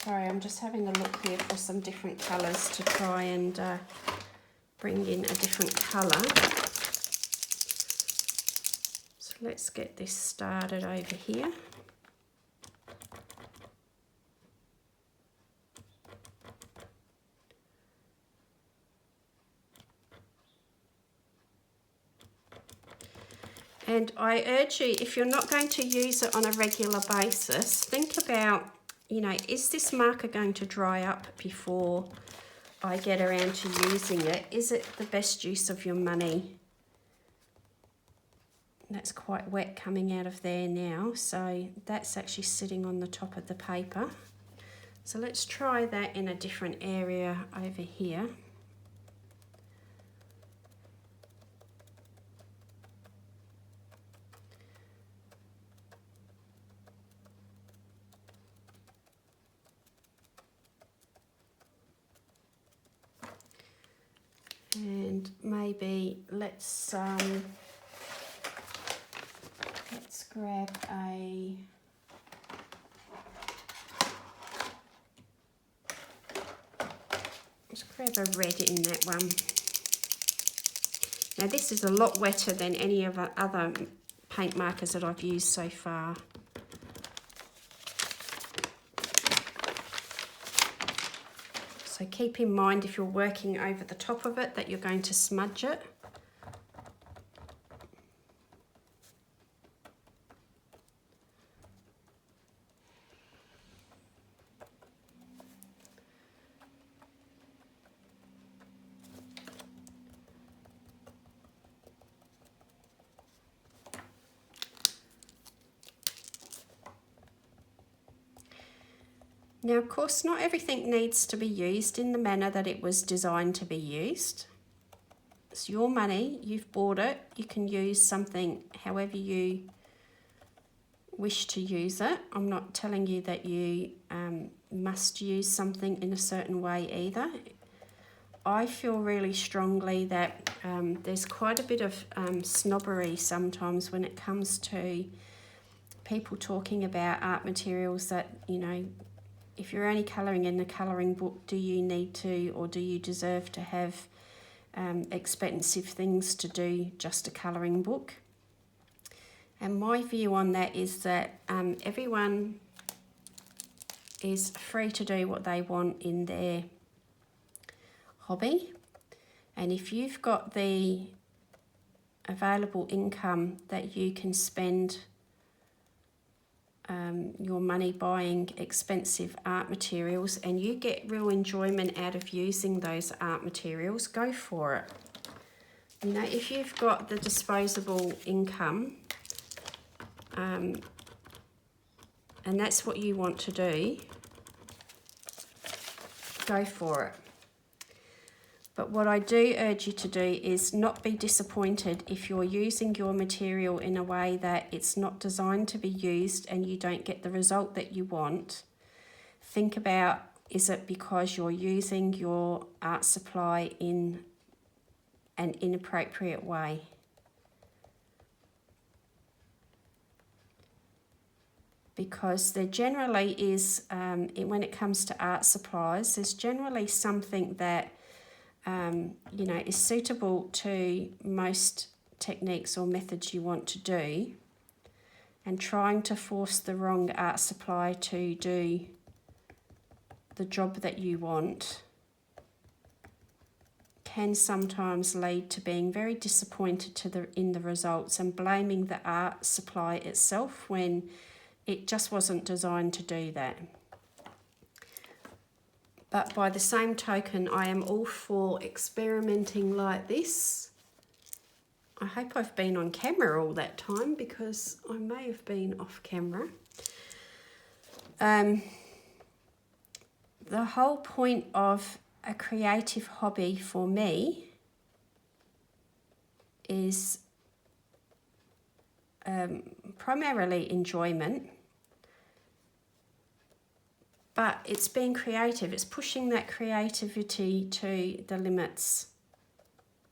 Sorry, I'm just having a look here for some different colours to try and bring in a different colour. So let's get this started over here. And I urge you, if you're not going to use it on a regular basis, think about, you know, is this marker going to dry up before I get around to using it? Is it the best use of your money? That's quite wet coming out of there now, so that's actually sitting on the top of the paper. So let's try that in a different area over here. And maybe let's grab a red in that one. Now this is a lot wetter than any of the other paint markers that I've used so far. So keep in mind, if you're working over the top of it, that you're going to smudge it. Now, of course, not everything needs to be used in the manner that it was designed to be used. It's your money, you've bought it, you can use something however you wish to use it. I'm not telling you that you must use something in a certain way either. I feel really strongly that there's quite a bit of snobbery sometimes when it comes to people talking about art materials that, you know, if you're only colouring in the colouring book, do you need to, or do you deserve to have expensive things to do just a colouring book? And my view on that is that everyone is free to do what they want in their hobby. And if you've got the available income that you can spend your money buying expensive art materials and you get real enjoyment out of using those art materials, go for it. You know, if you've got the disposable income and that's what you want to do, go for it. But what I do urge you to do is not be disappointed if you're using your material in a way that it's not designed to be used and you don't get the result that you want. Think about, is it because you're using your art supply in an inappropriate way? Because there generally is, when it comes to art supplies, there's generally something that you know, is suitable to most techniques or methods you want to do, and trying to force the wrong art supply to do the job that you want can sometimes lead to being very disappointed in the results and blaming the art supply itself when it just wasn't designed to do that. But by the same token, I am all for experimenting like this. I hope I've been on camera all that time, because I may have been off camera. The whole point of a creative hobby for me is primarily enjoyment, but it's being creative. It's pushing that creativity to the limits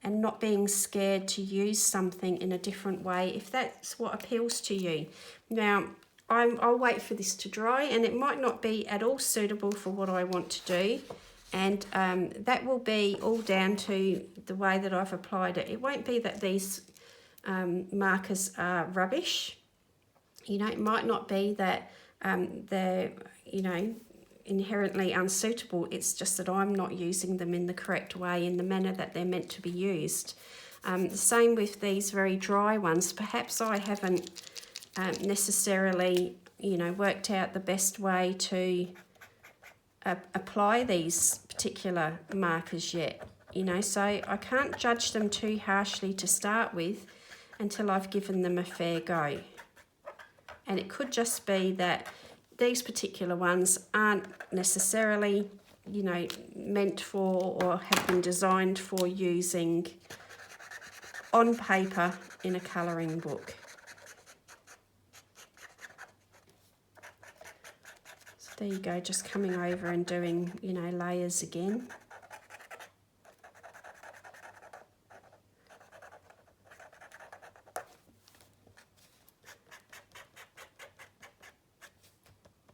and not being scared to use something in a different way if that's what appeals to you. Now, I'll wait for this to dry, and it might not be at all suitable for what I want to do, and that will be all down to the way that I've applied it. It won't be that these markers are rubbish. You know, it might not be that they're, you know, inherently unsuitable. It's just that I'm not using them in the correct way, in the manner that they're meant to be used. The same with these very dry ones. Perhaps I haven't necessarily, you know, worked out the best way to apply these particular markers yet, you know, so I can't judge them too harshly to start with until I've given them a fair go. And it could just be that these particular ones aren't necessarily, you know, meant for or have been designed for using on paper in a colouring book. So there you go, just coming over and doing, you know, layers again.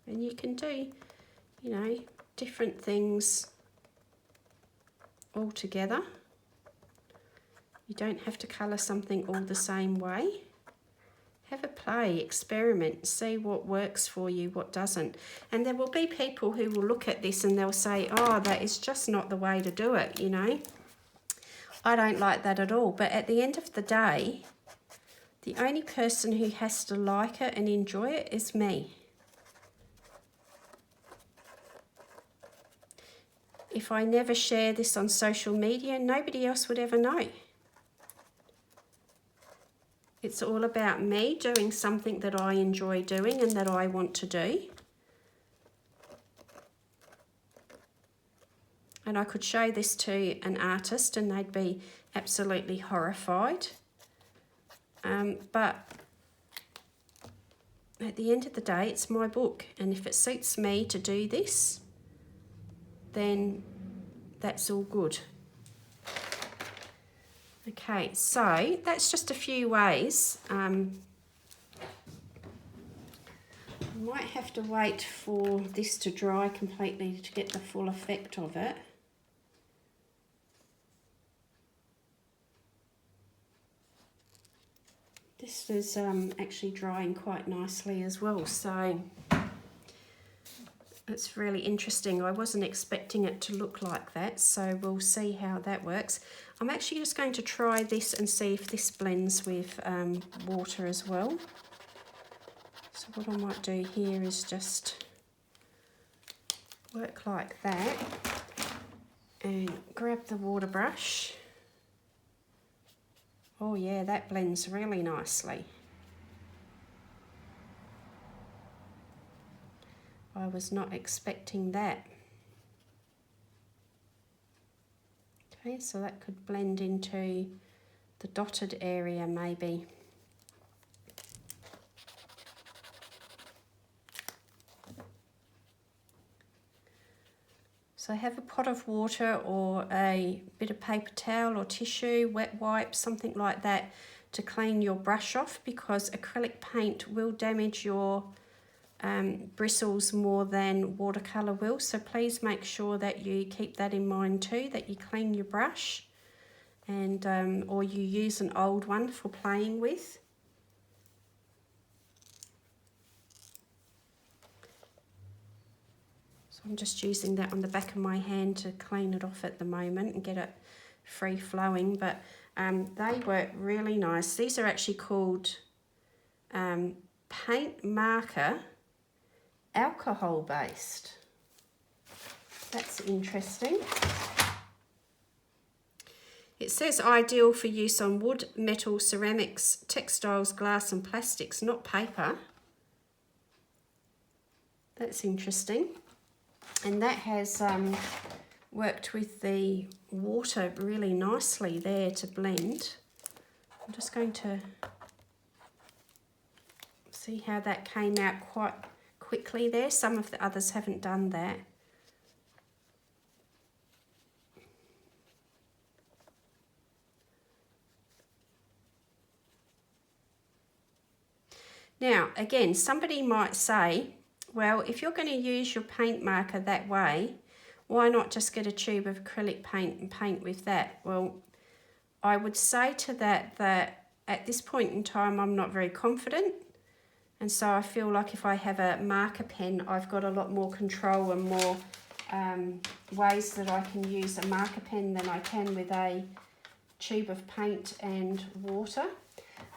And you can do, you know, different things all together. You don't have to colour something all the same way. Have a play, experiment, see what works for you, what doesn't. And there will be people who will look at this and they'll say, oh, that is just not the way to do it, you know. I don't like that at all. But at the end of the day, the only person who has to like it and enjoy it is me. If I never share this on social media, nobody else would ever know. It's all about me doing something that I enjoy doing and that I want to do. And I could show this to an artist and they'd be absolutely horrified. But at the end of the day, it's my book. And if it suits me to do this, then that's all good. Okay, so that's just a few ways. I might have to wait for this to dry completely to get the full effect of it. This is actually drying quite nicely as well, so it's really interesting. I wasn't expecting it to look like that, so we'll see how that works. I'm actually just going to try this and see if this blends with water as well. So what I might do here is just work like that and grab the water brush. Oh yeah, that blends really nicely. I was not expecting that. Okay, so that could blend into the dotted area maybe. So have a pot of water or a bit of paper towel or tissue, wet wipe, something like that to clean your brush off, because acrylic paint will damage your bristles more than watercolour will. So please make sure that you keep that in mind too, that you clean your brush and or you use an old one for playing with. So I'm just using that on the back of my hand to clean it off at the moment and get it free flowing, but they work really nice. These are actually called paint marker alcohol based. That's interesting. It says ideal for use on wood, metal, ceramics, textiles, glass and plastics, not paper. That's interesting. And that has worked with the water really nicely there to blend. I'm just going to see how that came out quite quickly there. Some of the others haven't done that. Now, again, somebody might say, well, if you're going to use your paint marker that way, why not just get a tube of acrylic paint and paint with that? Well, I would say to that at this point in time, I'm not very confident. And so I feel like if I have a marker pen, I've got a lot more control and more ways that I can use a marker pen than I can with a tube of paint and water.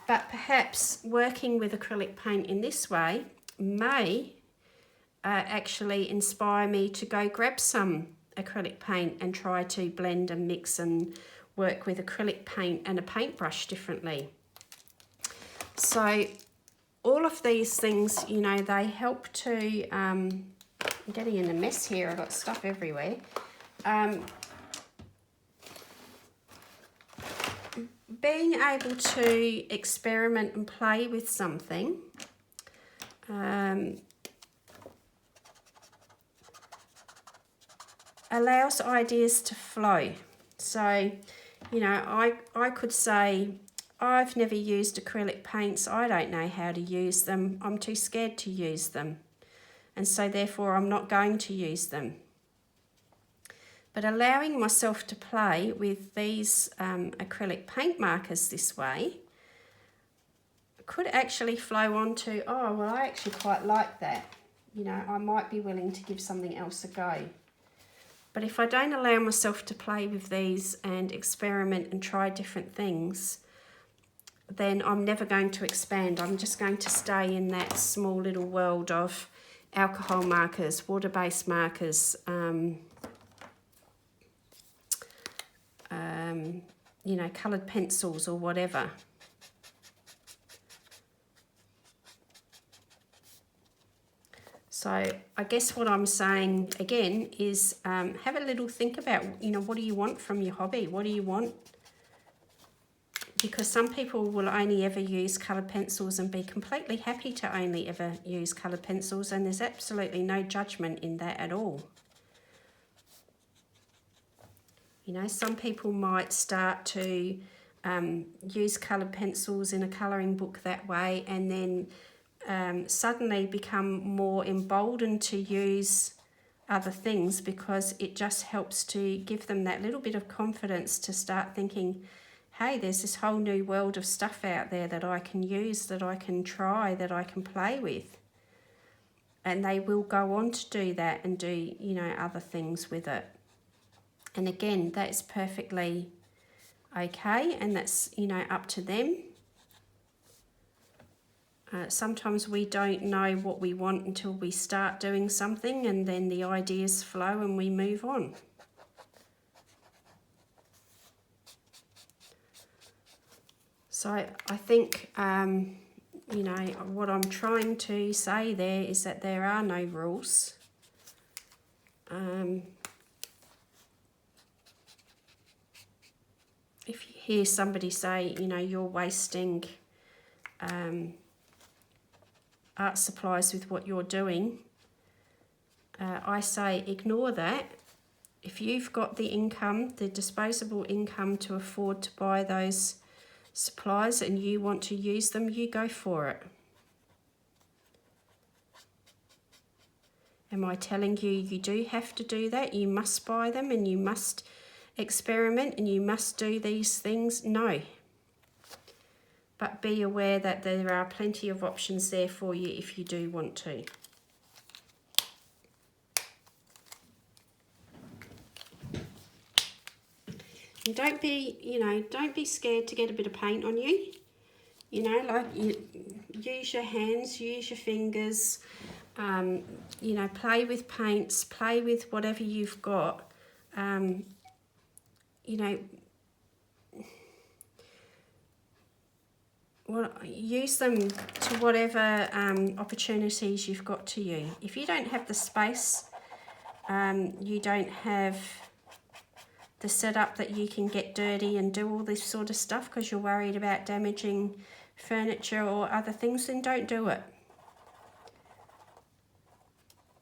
But perhaps working with acrylic paint in this way may actually inspire me to go grab some acrylic paint and try to blend and mix and work with acrylic paint and a paintbrush differently. So all of these things, you know, they help to, I'm getting in a mess here, I've got stuff everywhere. Being able to experiment and play with something allows ideas to flow. So, you know, I could say, I've never used acrylic paints, I don't know how to use them, I'm too scared to use them, and so therefore I'm not going to use them. But allowing myself to play with these acrylic paint markers this way could actually flow on to, oh, well, I actually quite like that. You know, I might be willing to give something else a go. But if I don't allow myself to play with these and experiment and try different things, then I'm never going to expand. I'm just going to stay in that small little world of alcohol markers, water-based markers, you know, coloured pencils or whatever. So I guess what I'm saying again is have a little think about, you know, what do you want from your hobby? What do you want? Because some people will only ever use coloured pencils and be completely happy to only ever use coloured pencils, and there's absolutely no judgment in that at all. You know, some people might start to use coloured pencils in a colouring book that way, and then suddenly become more emboldened to use other things because it just helps to give them that little bit of confidence to start thinking, hey, there's this whole new world of stuff out there that I can use, that I can try, that I can play with. And they will go on to do that and do, you know, other things with it. And again, that's perfectly okay, and that's, you know, up to them. Sometimes we don't know what we want until we start doing something, and then the ideas flow and we move on. So I think, you know, what I'm trying to say there is that there are no rules. If you hear somebody say, you know, you're wasting art supplies with what you're doing, I say ignore that. If you've got the income, the disposable income to afford to buy those supplies and you want to use them, you go for it. Am I telling you you do have to do that? You must buy them and you must experiment and you must do these things? No. But be aware that there are plenty of options there for you if you do want to. And don't be, you know, don't be scared to get a bit of paint on you. You know, like, use your hands, use your fingers, you know, play with paints, play with whatever you've got. You know, well, use them to whatever opportunities you've got to you. If you don't have the space, you don't have the setup that you can get dirty and do all this sort of stuff because you're worried about damaging furniture or other things, then don't do it.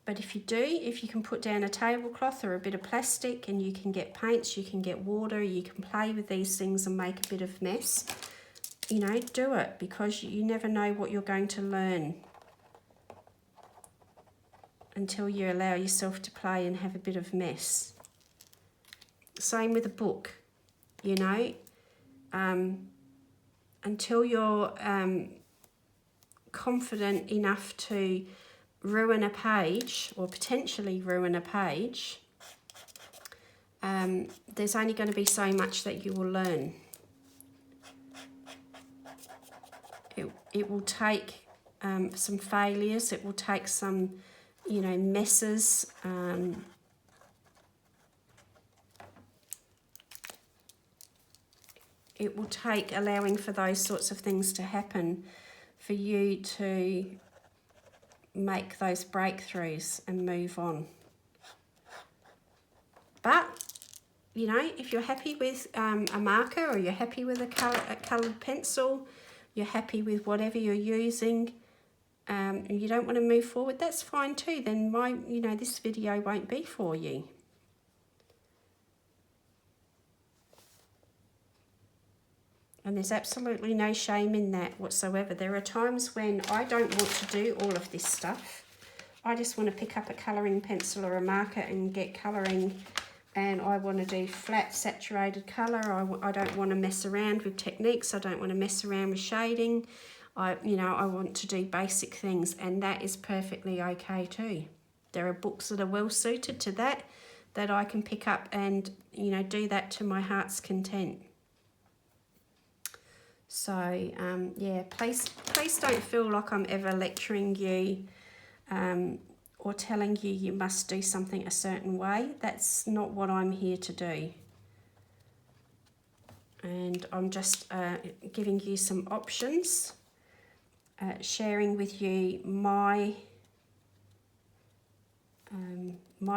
But if you do, if you can put down a tablecloth or a bit of plastic and you can get paints, you can get water, you can play with these things and make a bit of mess, you know, do it, because you never know what you're going to learn until you allow yourself to play and have a bit of mess. Same with a book, you know, until you're confident enough to ruin a page or potentially ruin a page, there's only going to be so much that you will learn. It will take some failures, it will take some, you know, messes, it will take allowing for those sorts of things to happen for you to make those breakthroughs and move on. But, you know, if you're happy with a marker, or you're happy with a coloured pencil, you're happy with whatever you're using, and you don't want to move forward, that's fine too. Then this video won't be for you. And there's absolutely no shame in that whatsoever. There are times when I don't want to do all of this stuff. I just want to pick up a colouring pencil or a marker and get colouring, and I want to do flat saturated colour. I don't want to mess around with techniques. I don't want to mess around with shading. I want to do basic things, and that is perfectly okay too. There are books that are well suited to that I can pick up and, you know, do that to my heart's content. So, yeah, please don't feel like I'm ever lecturing you or telling you you must do something a certain way. That's not what I'm here to do. And I'm just giving you some options, sharing with you my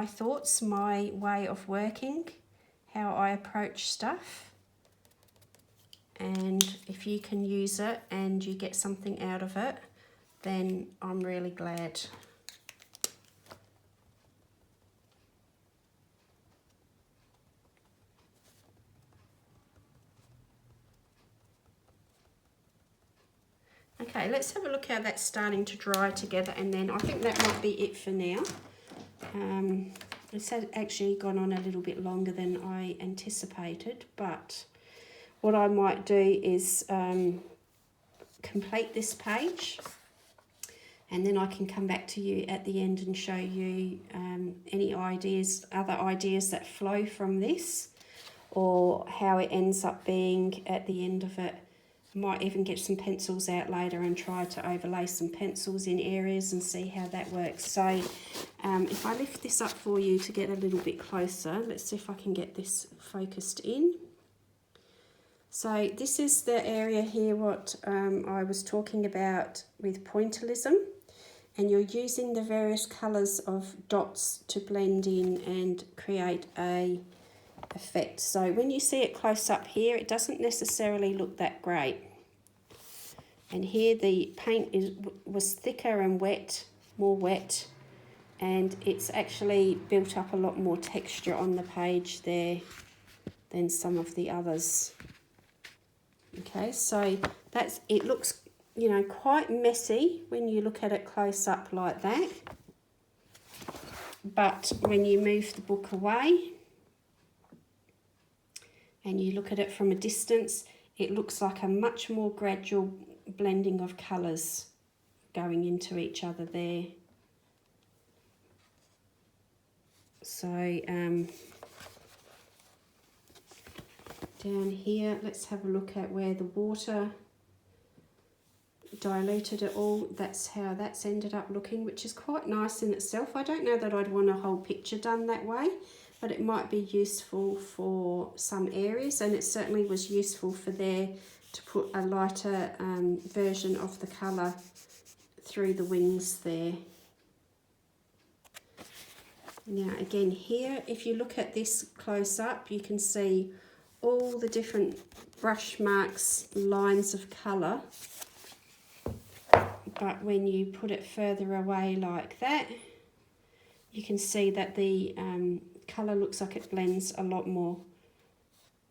thoughts, my way of working, how I approach stuff. And if you can use it and you get something out of it, then I'm really glad. Okay, let's have a look how that's starting to dry together, and then I think that might be it for now. It's actually gone on a little bit longer than I anticipated, but what I might do is complete this page, and then I can come back to you at the end and show you any other ideas that flow from this, or how it ends up being at the end of it. I might even get some pencils out later and try to overlay some pencils in areas and see how that works. So if I lift this up for you to get a little bit closer, let's see if I can get this focused in. So this is the area here what I was talking about with pointillism, and you're using the various colours of dots to blend in and create a effect. So when you see it close up here, it doesn't necessarily look that great. And here the paint was thicker and more wet, and it's actually built up a lot more texture on the page there than some of the others. Okay, so it looks, you know, quite messy when you look at it close up like that. But when you move the book away and you look at it from a distance, it looks like a much more gradual blending of colours going into each other there. So Down here, let's have a look at where the water diluted it all. That's how that's ended up looking, which is quite nice in itself. I don't know that I'd want a whole picture done that way, but it might be useful for some areas, and it certainly was useful for there to put a lighter version of the colour through the wings there. Now again here, if you look at this close up, you can see all the different brush marks, lines of colour. But when you put it further away like that, you can see that the colour looks like it blends a lot more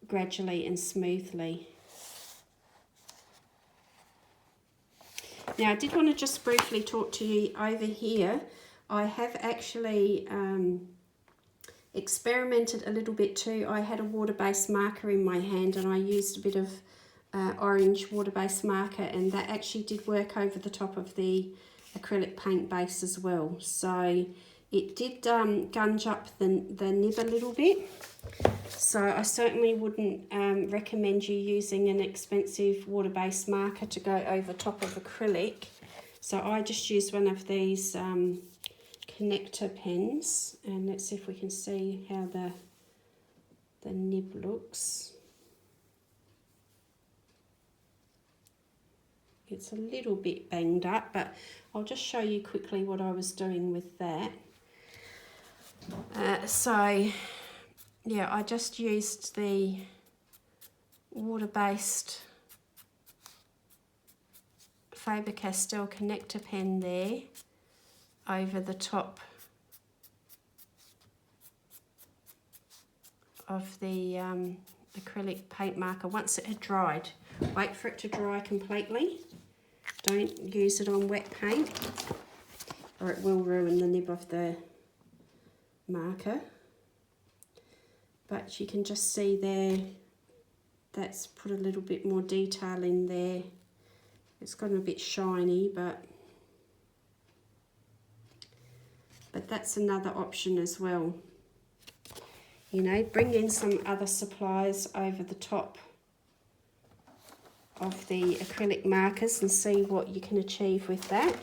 gradually and smoothly. Now I did want to just briefly talk to you over here. I have actually experimented a little bit too. I had a water-based marker in my hand and I used a bit of orange water-based marker, and that actually did work over the top of the acrylic paint base as well. So it did gunge up the nib a little bit. So I certainly wouldn't recommend you using an expensive water-based marker to go over top of acrylic. So I just used one of these connector pens, and let's see if we can see how the nib looks. It's a little bit banged up, but I'll just show you quickly what I was doing with that. So yeah, I just used the water-based Faber-Castell connector pen there over the top of the acrylic paint marker once it had dried. Wait for it to dry completely. Don't use it on wet paint or it will ruin the nib of the marker. But you can just see there, that's put a little bit more detail in there. It's gotten a bit shiny, but that's another option as well. You know, bring in some other supplies over the top of the acrylic markers and see what you can achieve with that.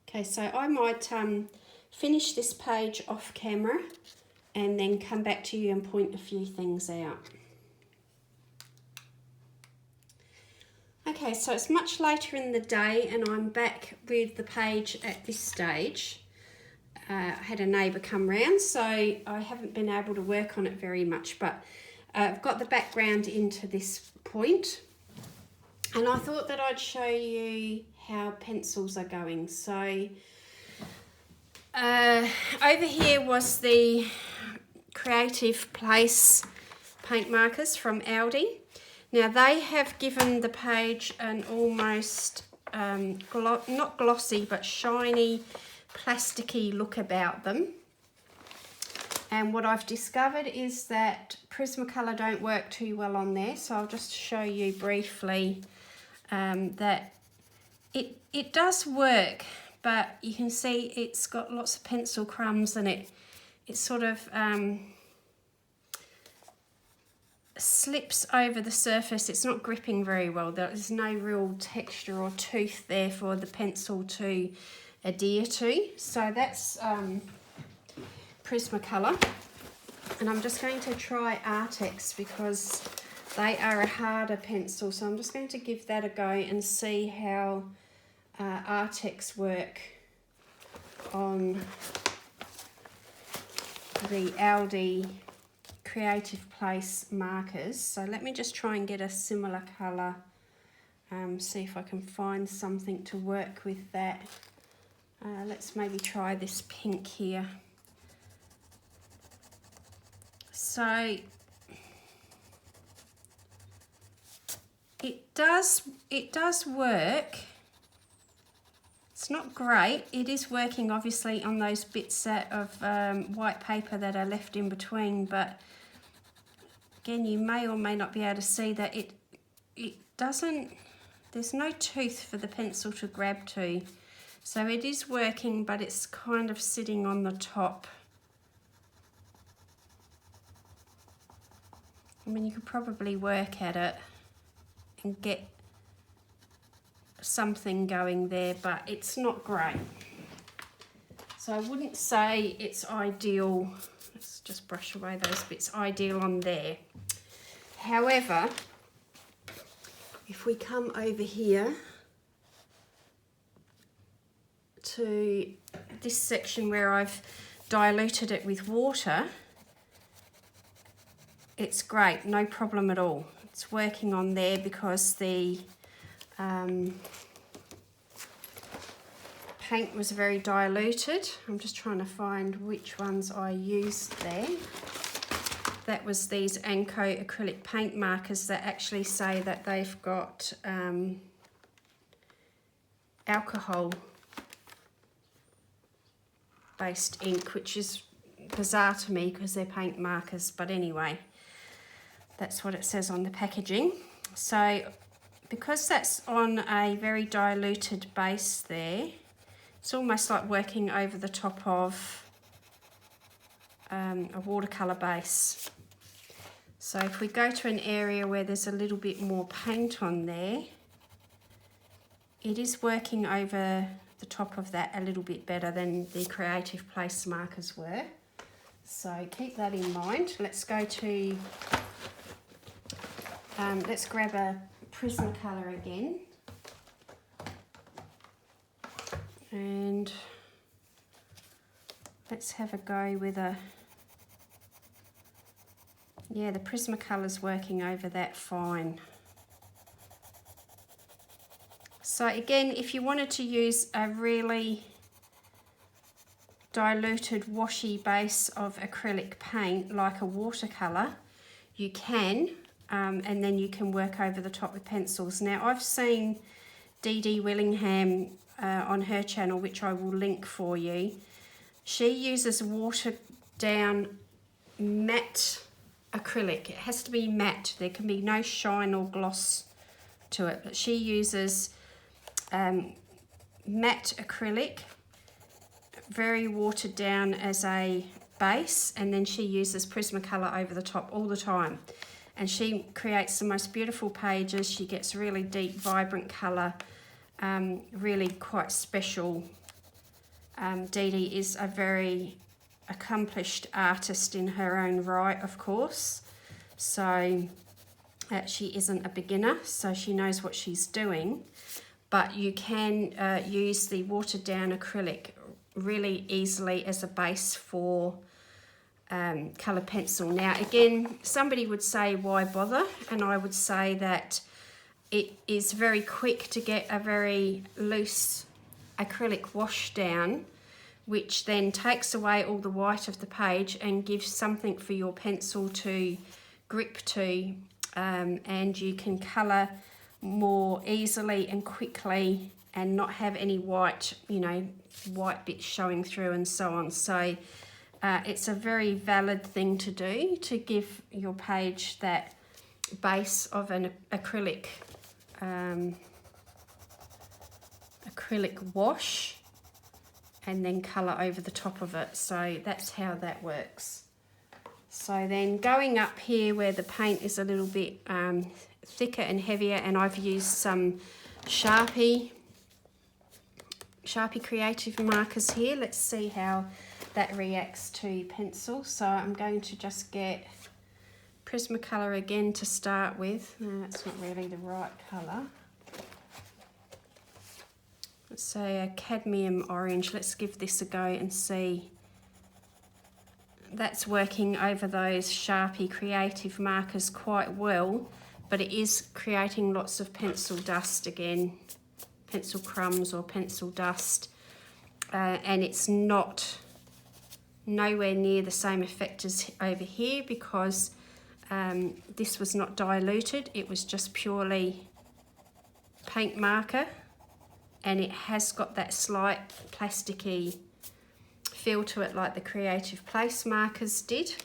Okay, so I might finish this page off camera and then come back to you and point a few things out. Okay, so it's much later in the day and I'm back with the page at this stage. I had a neighbour come round, so I haven't been able to work on it very much, but I've got the background into this point, and I thought that I'd show you how pencils are going. So over here was the Creative Place paint markers from Aldi. Now they have given the page an almost not glossy but shiny, plasticky look about them. And what I've discovered is that Prismacolor don't work too well on there, so I'll just show you briefly that it does work, but you can see it's got lots of pencil crumbs and it sort of slips over the surface. It's not gripping very well. There's no real texture or tooth there for the pencil to adhere to. So that's Prismacolor, and I'm just going to try Artex because they are a harder pencil, so I'm just going to give that a go and see how Artex work on the Aldi Creative Place markers. So let me just try and get a similar colour, see if I can find something to work with that. Let's maybe try this pink here. So it does work. It's not great. It is working obviously on those bits of white paper that are left in between, but again, you may or may not be able to see that it doesn't, there's no tooth for the pencil to grab to. So it is working, but it's kind of sitting on the top. I mean, you could probably work at it and get something going there, but it's not great. So I wouldn't say it's ideal. Let's just brush away those bits. Ideal on there. However, if we come over here to this section where I've diluted it with water, it's great, no problem at all. It's working on there because the paint was very diluted. I'm just trying to find which ones I used there. That was these Anko acrylic paint markers that actually say that they've got alcohol based ink, which is bizarre to me because they're paint markers, but anyway, that's what it says on the packaging. So because that's on a very diluted base there, it's almost like working over the top of a watercolour base. So if we go to an area where there's a little bit more paint on there, it is working over the top of that a little bit better than the Creative Place markers were. So keep that in mind. Let's go to, let's grab a Prismacolor again. And let's have a go with a, yeah, the Prismacolor's working over that fine. So again, if you wanted to use a really diluted washy base of acrylic paint like a watercolour, you can, and then you can work over the top with pencils. Now I've seen Dee Dee Willingham on her channel, which I will link for you. She uses watered down matte acrylic. It has to be matte. There can be no shine or gloss to it, but she uses matte acrylic, very watered down as a base, and then she uses Prismacolor over the top all the time, and she creates the most beautiful pages. She gets really deep, vibrant colour, really quite special. Dee Dee is a very accomplished artist in her own right, of course, so she isn't a beginner, so she knows what she's doing. But you can use the watered down acrylic really easily as a base for colour pencil. Now again, somebody would say why bother, and I would say that it is very quick to get a very loose acrylic wash down, which then takes away all the white of the page and gives something for your pencil to grip to, and you can colour more easily and quickly and not have any white, you know, white bits showing through and so on. So it's a very valid thing to do, to give your page that base of an acrylic wash and then colour over the top of it. So that's how that works. So then going up here where the paint is a little bit thicker and heavier, and I've used some Sharpie creative markers here. Let's see how that reacts to pencil. So I'm going to just get Prismacolor again to start with. No, that's not really the right colour. Let's say a cadmium orange. Let's give this a go and see. That's working over those Sharpie creative markers quite well, but it is creating lots of pencil dust again, pencil crumbs or pencil dust, and it's not nowhere near the same effect as over here because this was not diluted, it was just purely paint marker, and it has got that slight plasticky feel to it like the Creative Place markers did,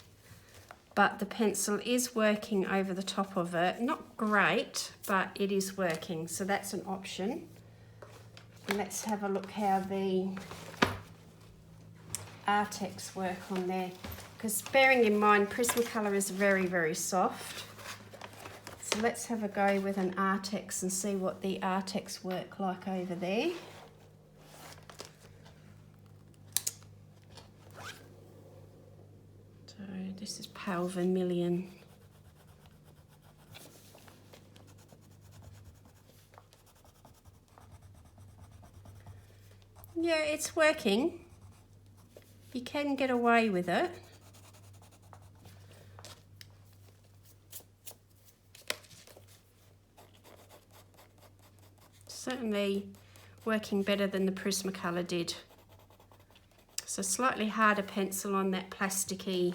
but the pencil is working over the top of it. Not great, but it is working, so that's an option. let's have a look how the Artex work on there, because bearing in mind Prismacolor is very, very soft. So let's have a go with an Artex and see what the Artex work like over there. So this is pale vermilion. Yeah, it's working. You can get away with it. Certainly working better than the Prismacolor did. So slightly harder pencil on that plasticky,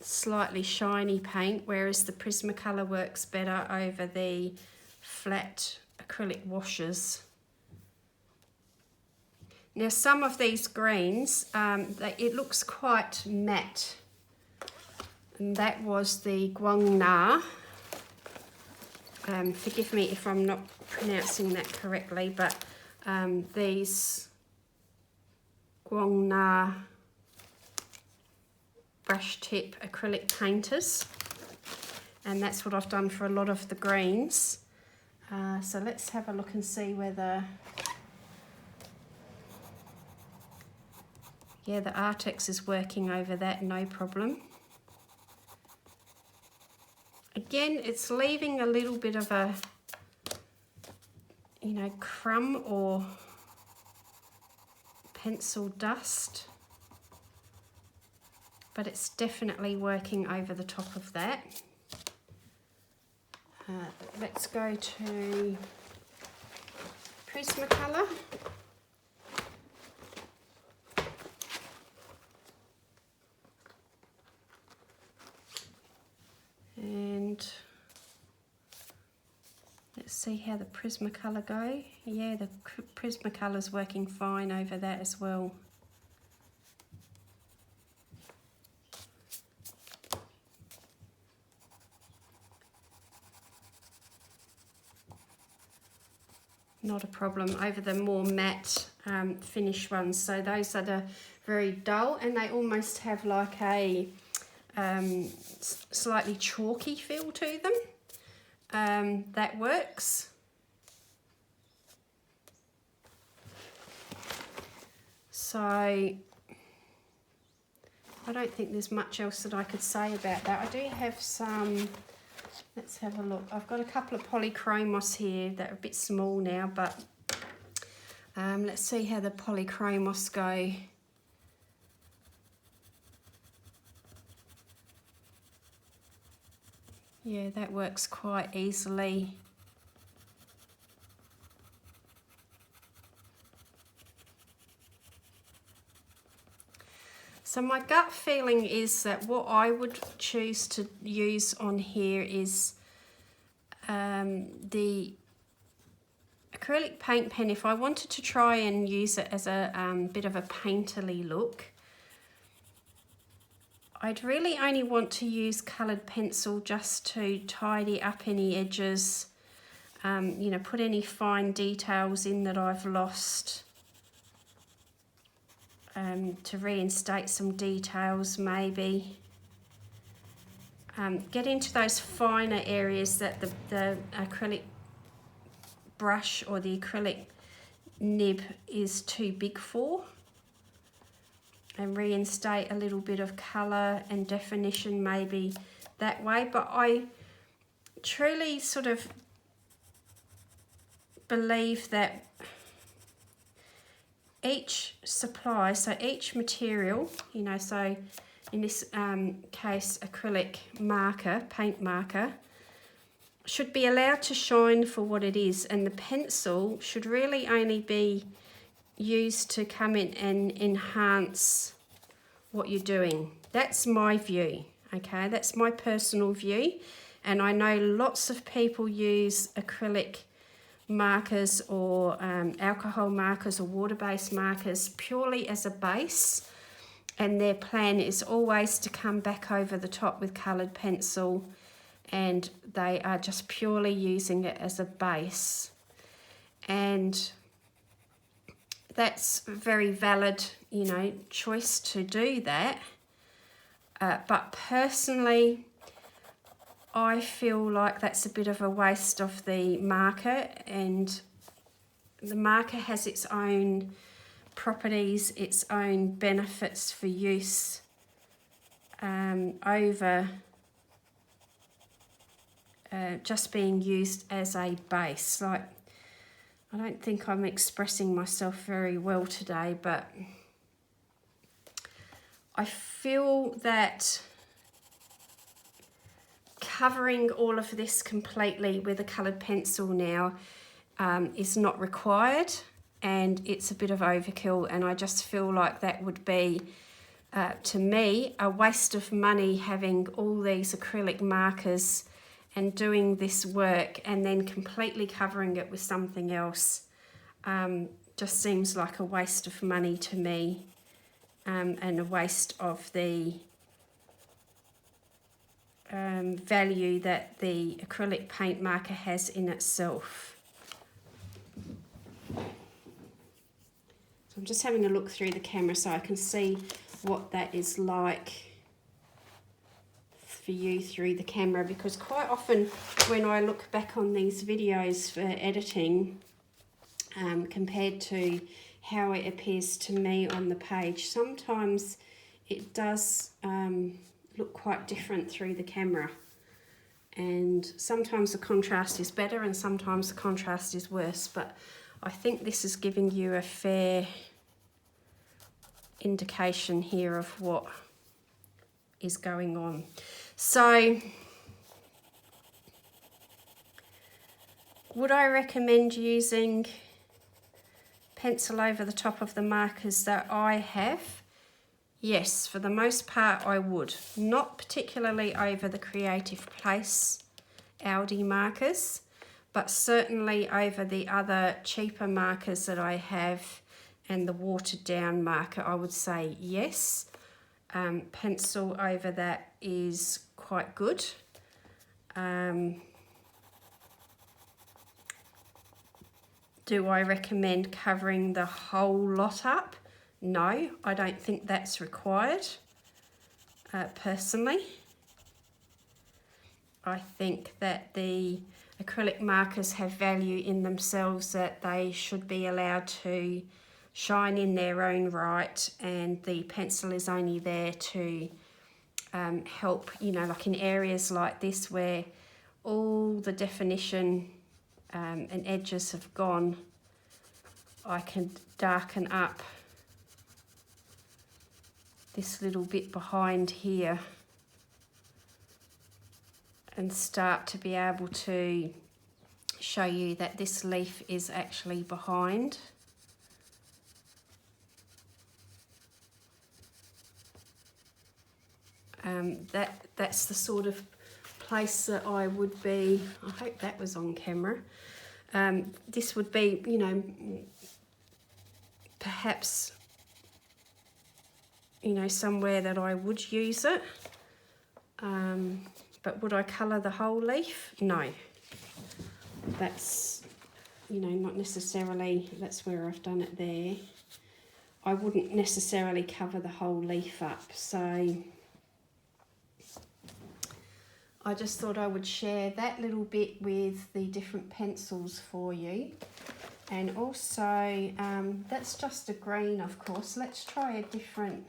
slightly shiny paint, whereas the Prismacolor works better over the flat acrylic washes. Now some of these greens, it looks quite matte, and that was the Guangna. Forgive me if I'm not pronouncing that correctly, but these Guangna brush tip acrylic painters, and that's what I've done for a lot of the greens. So let's have a look and see whether, yeah, the Artex is working over that, no problem. Again, it's leaving a little bit of a, you know, crumb or pencil dust, but it's definitely working over the top of that. Let's go to Prismacolor. And let's see how the Prismacolor go. Yeah, the Prismacolor's working fine over that as well. Not a problem over the more matte finish ones. So those that are very dull and they almost have like a slightly chalky feel to them. That works. So I don't think there's much else that I could say about that. I do have some, let's have a look. I've got a couple of polychromos here that are a bit small now, but let's see how the polychromos go. Yeah, that works quite easily. So my gut feeling is that what I would choose to use on here is the acrylic paint pen. If I wanted to try and use it as a bit of a painterly look, I'd really only want to use coloured pencil just to tidy up any edges, you know, put any fine details in that I've lost, to reinstate some details maybe. Get into those finer areas that the acrylic brush or the acrylic nib is too big for, and reinstate a little bit of colour and definition maybe that way. But I truly sort of believe that each supply, so each material, you know, so in this case acrylic marker, paint marker, should be allowed to shine for what it is, and the pencil should really only be used to come in and enhance what you're doing. That's my view, okay? That's my personal view, and I know lots of people use acrylic markers or alcohol markers or water-based markers purely as a base, and their plan is always to come back over the top with coloured pencil, and they are just purely using it as a base. and that's a very valid, you know, choice to do that. But personally, I feel like that's a bit of a waste of the marker, and the marker has its own properties, its own benefits for use over just being used as a base. Like, I don't think I'm expressing myself very well today, but I feel that covering all of this completely with a coloured pencil now is not required, and it's a bit of overkill, and I just feel like that would be, to me, a waste of money, having all these acrylic markers and doing this work and then completely covering it with something else. Just seems like a waste of money to me, and a waste of the value that the acrylic paint marker has in itself. So I'm just having a look through the camera so I can see what that is like for you through the camera, because quite often when I look back on these videos for editing, compared to how it appears to me on the page, sometimes it does look quite different through the camera, and sometimes the contrast is better and sometimes the contrast is worse, but I think this is giving you a fair indication here of what is going on. So would I recommend using pencil over the top of the markers that I have? Yes, for the most part I would. Not particularly over the Creative Place Aldi markers, but certainly over the other cheaper markers that I have and the watered down marker, I would say yes. Pencil over that is quite good. Do I recommend covering the whole lot up? No, I don't think that's required, personally. I think that the acrylic markers have value in themselves, that they should be allowed to shine in their own right, and the pencil is only there to help, you know, like in areas like this where all the definition and edges have gone, I can darken up this little bit behind here and start to be able to show you that this leaf is actually behind. That's the sort of place that I would be. I hope that was on camera. This would be, you know, perhaps, you know, somewhere that I would use it. But would I colour the whole leaf? No. That's, you know, not necessarily, that's where I've done it there. I wouldn't necessarily cover the whole leaf up, so I just thought I would share that little bit with the different pencils for you. And also, that's just a green, of course. Let's try a different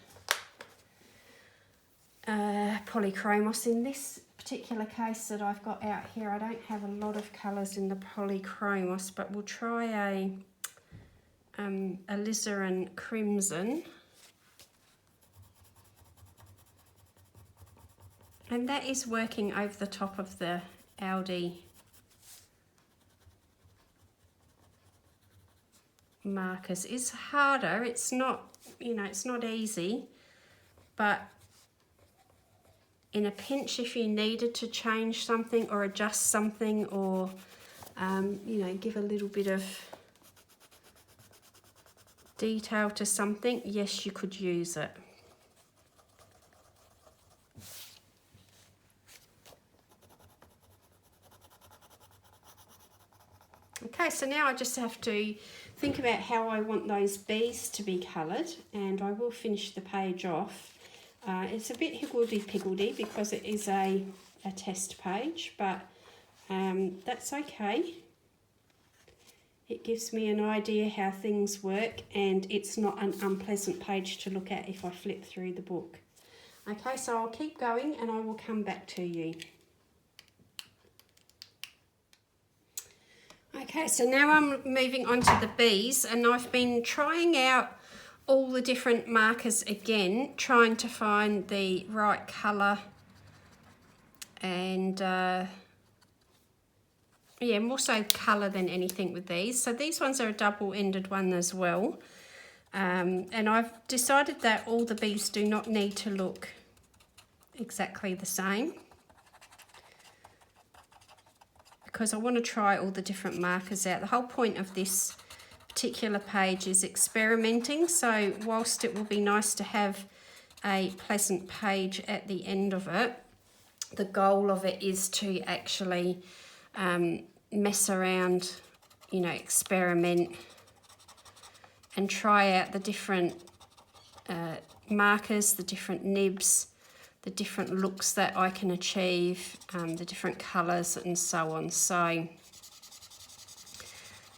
polychromos. In this particular case that I've got out here, I don't have a lot of colours in the polychromos, but we'll try a alizarin crimson. And that is working over the top of the Aldi markers. It's harder, it's not, you know, it's not easy, but in a pinch, if you needed to change something or adjust something, or you know, give a little bit of detail to something, yes, you could use it. Okay, so now I just have to think about how I want those bees to be coloured, and I will finish the page off. It's a bit higgledy-piggledy because it is a test page, but that's okay. It gives me an idea how things work, and it's not an unpleasant page to look at if I flip through the book. Okay, so I'll keep going and I will come back to you. Okay, so now I'm moving on to the bees, and I've been trying out all the different markers again, trying to find the right colour, and yeah, more so colour than anything with these. So these ones are a double-ended one as well. And I've decided that all the bees do not need to look exactly the same, because I want to try all the different markers out. The whole point of this particular page is experimenting, so whilst it will be nice to have a pleasant page at the end of it, the goal of it is to actually mess around, you know, experiment and try out the different markers, the different nibs, the different looks that I can achieve, the different colours and so on. So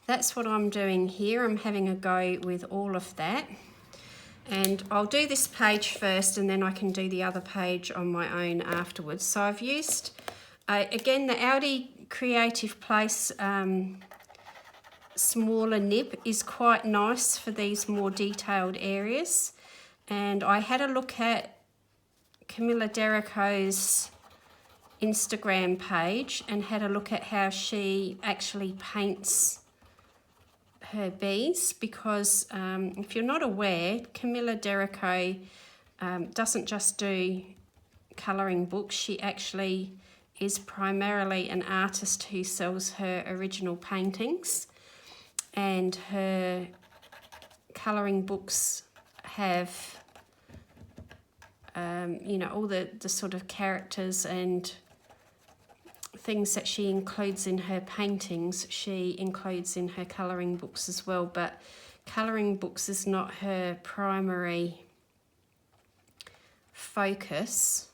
that's what I'm doing here. I'm having a go with all of that. And I'll do this page first and then I can do the other page on my own afterwards. So I've used, again, the Audi Creative Place smaller nib is quite nice for these more detailed areas. And I had a look at Camilla Derrico's Instagram page and had a look at how she actually paints her bees, because if you're not aware, Camilla Derrico doesn't just do colouring books. She actually is primarily an artist who sells her original paintings, and her colouring books have you know, all the sort of characters and things that she includes in her paintings, she includes in her colouring books as well. But colouring books is not her primary focus,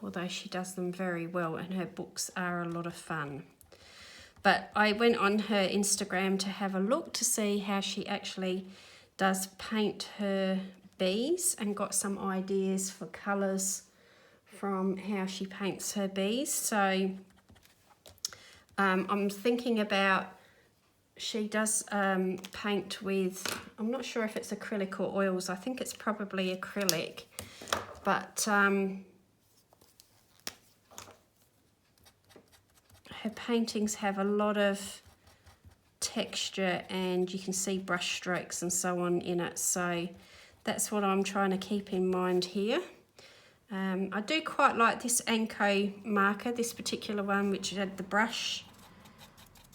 although she does them very well and her books are a lot of fun. But I went on her Instagram to have a look to see how she actually does paint her bees, and got some ideas for colours from how she paints her bees. So I'm thinking about, she does paint with, I'm not sure if it's acrylic or oils, I think it's probably acrylic, but her paintings have a lot of texture and you can see brush strokes and so on in it. So that's what I'm trying to keep in mind here. I do quite like this Anko marker, this particular one, which had the brush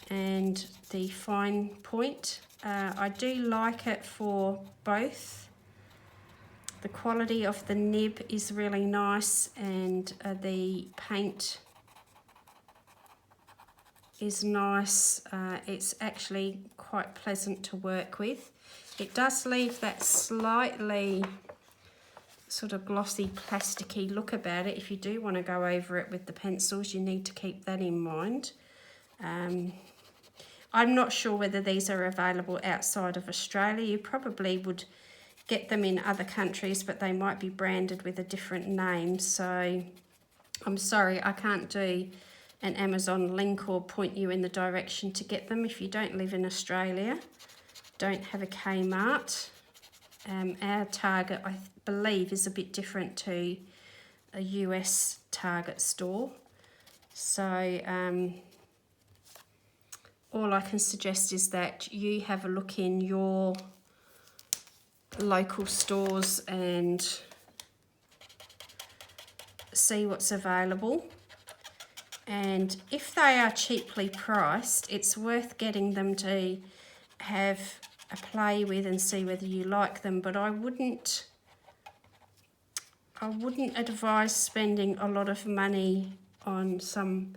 and the fine point. I do like it for both. The quality of the nib is really nice, and the paint is nice. It's actually quite pleasant to work with. It does leave that slightly sort of glossy, plasticky look about it. If you do want to go over it with the pencils, you need to keep that in mind. I'm not sure whether these are available outside of Australia. You probably would get them in other countries, but they might be branded with a different name. So I'm sorry, I can't do an Amazon link or point you in the direction to get them if you don't live in Australia, don't have a Kmart. Our Target, I believe, is a bit different to a US Target store. So all I can suggest is that you have a look in your local stores and see what's available. And if they are cheaply priced, it's worth getting them to have a play with and see whether you like them. But I wouldn't advise spending a lot of money on some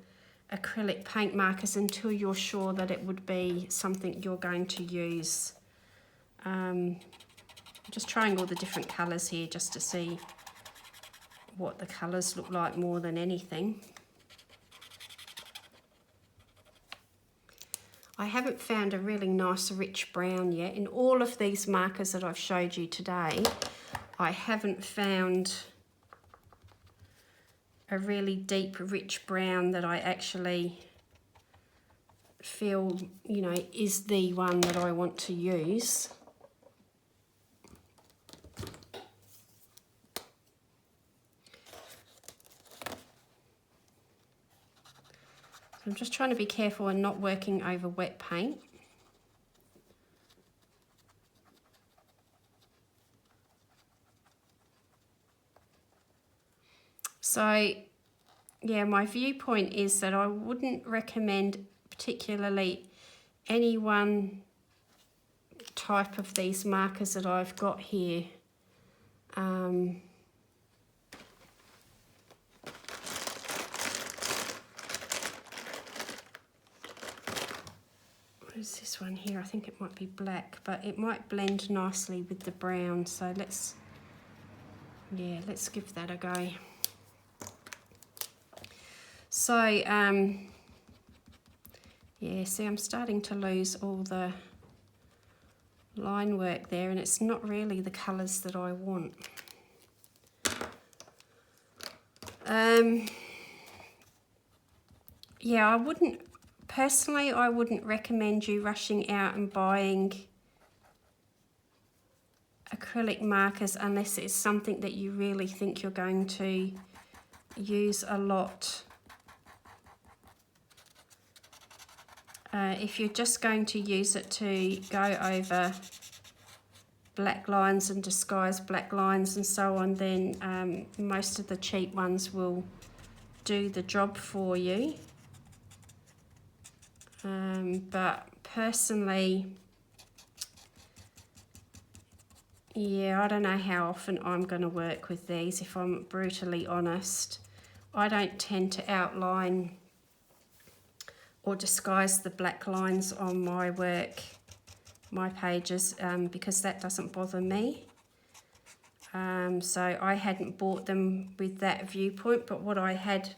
acrylic paint markers until you're sure that it would be something you're going to use. I'm just trying all the different colours here just to see what the colours look like more than anything. I haven't found a really nice rich brown yet. In all of these markers that I've showed you today, I haven't found a really deep rich brown that I actually feel, you know, is the one that I want to use. I'm just trying to be careful and not working over wet paint. So, yeah, my viewpoint is that I wouldn't recommend particularly any one type of these markers that I've got here. What is this one here? I think it might be black, but it might blend nicely with the brown. So let's give that a go. So, yeah, see, I'm starting to lose all the line work there, and it's not really the colours that I want. Yeah, I wouldn't recommend you rushing out and buying acrylic markers unless it's something that you really think you're going to use a lot. If you're just going to use it to go over black lines and disguise black lines and so on, then most of the cheap ones will do the job for you. But personally, yeah, I don't know how often I'm going to work with these, if I'm brutally honest. I don't tend to outline or disguise the black lines on my work, my pages, because that doesn't bother me. So I hadn't bought them with that viewpoint, but what I had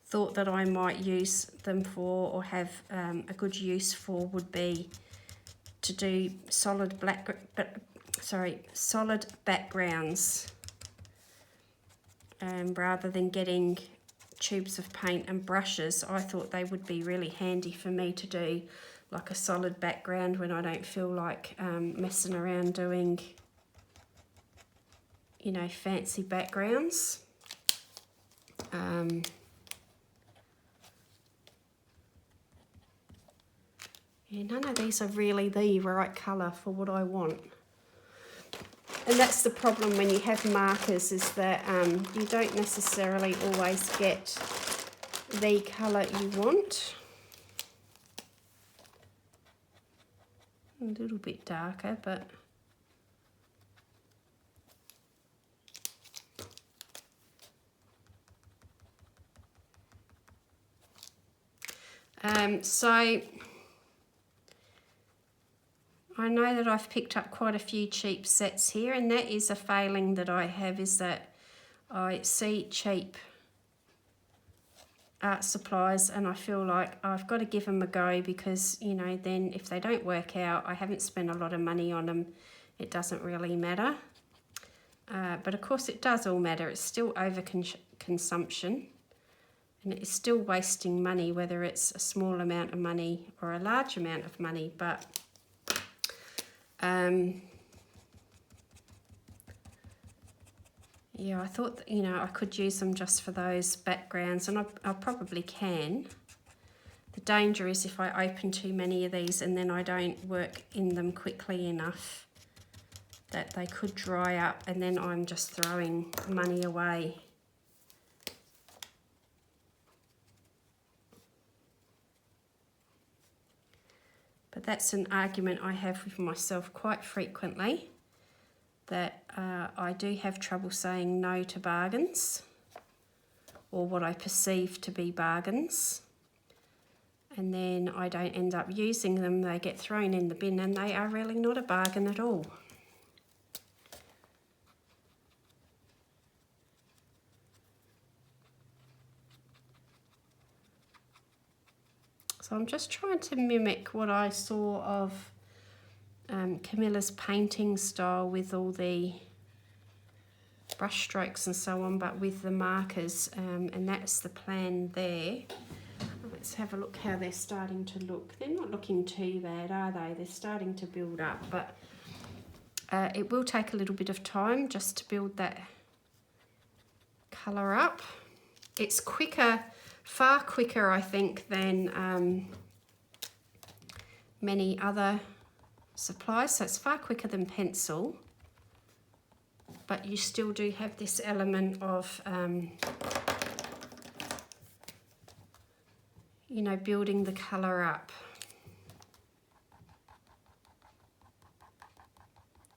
thought that I might use them for or have a good use for would be to do solid backgrounds, rather than getting tubes of paint and brushes. I thought they would be really handy for me to do like a solid background when I don't feel like messing around doing, you know, fancy backgrounds. Yeah, none of these are really the right colour for what I want. And that's the problem when you have markers, is that you don't necessarily always get the colour you want. A little bit darker, but so I know that I've picked up quite a few cheap sets here, and that is a failing that I have, is that I see cheap art supplies and I feel like I've got to give them a go, because, you know, then if they don't work out, I haven't spent a lot of money on them. It doesn't really matter. But of course it does all matter. It's still overconsumption, and it's still wasting money, whether it's a small amount of money or a large amount of money. But yeah, I thought that, you know, I could use them just for those backgrounds, and I probably can. The danger is if I open too many of these and then I don't work in them quickly enough, that they could dry up and then I'm just throwing money away. But that's an argument I have with myself quite frequently, that I do have trouble saying no to bargains, or what I perceive to be bargains. and then I don't end up using them. They get thrown in the bin, and they are really not a bargain at all. So I'm just trying to mimic what I saw of Camilla's painting style with all the brush strokes and so on, but with the markers, and that's the plan there. Let's have a look how they're starting to look. They're not looking too bad, are they? They're starting to build up, but it will take a little bit of time just to build that colour up. It's quicker, far quicker, I think, than many other supplies, so it's far quicker than pencil, but you still do have this element of you know, building the colour up.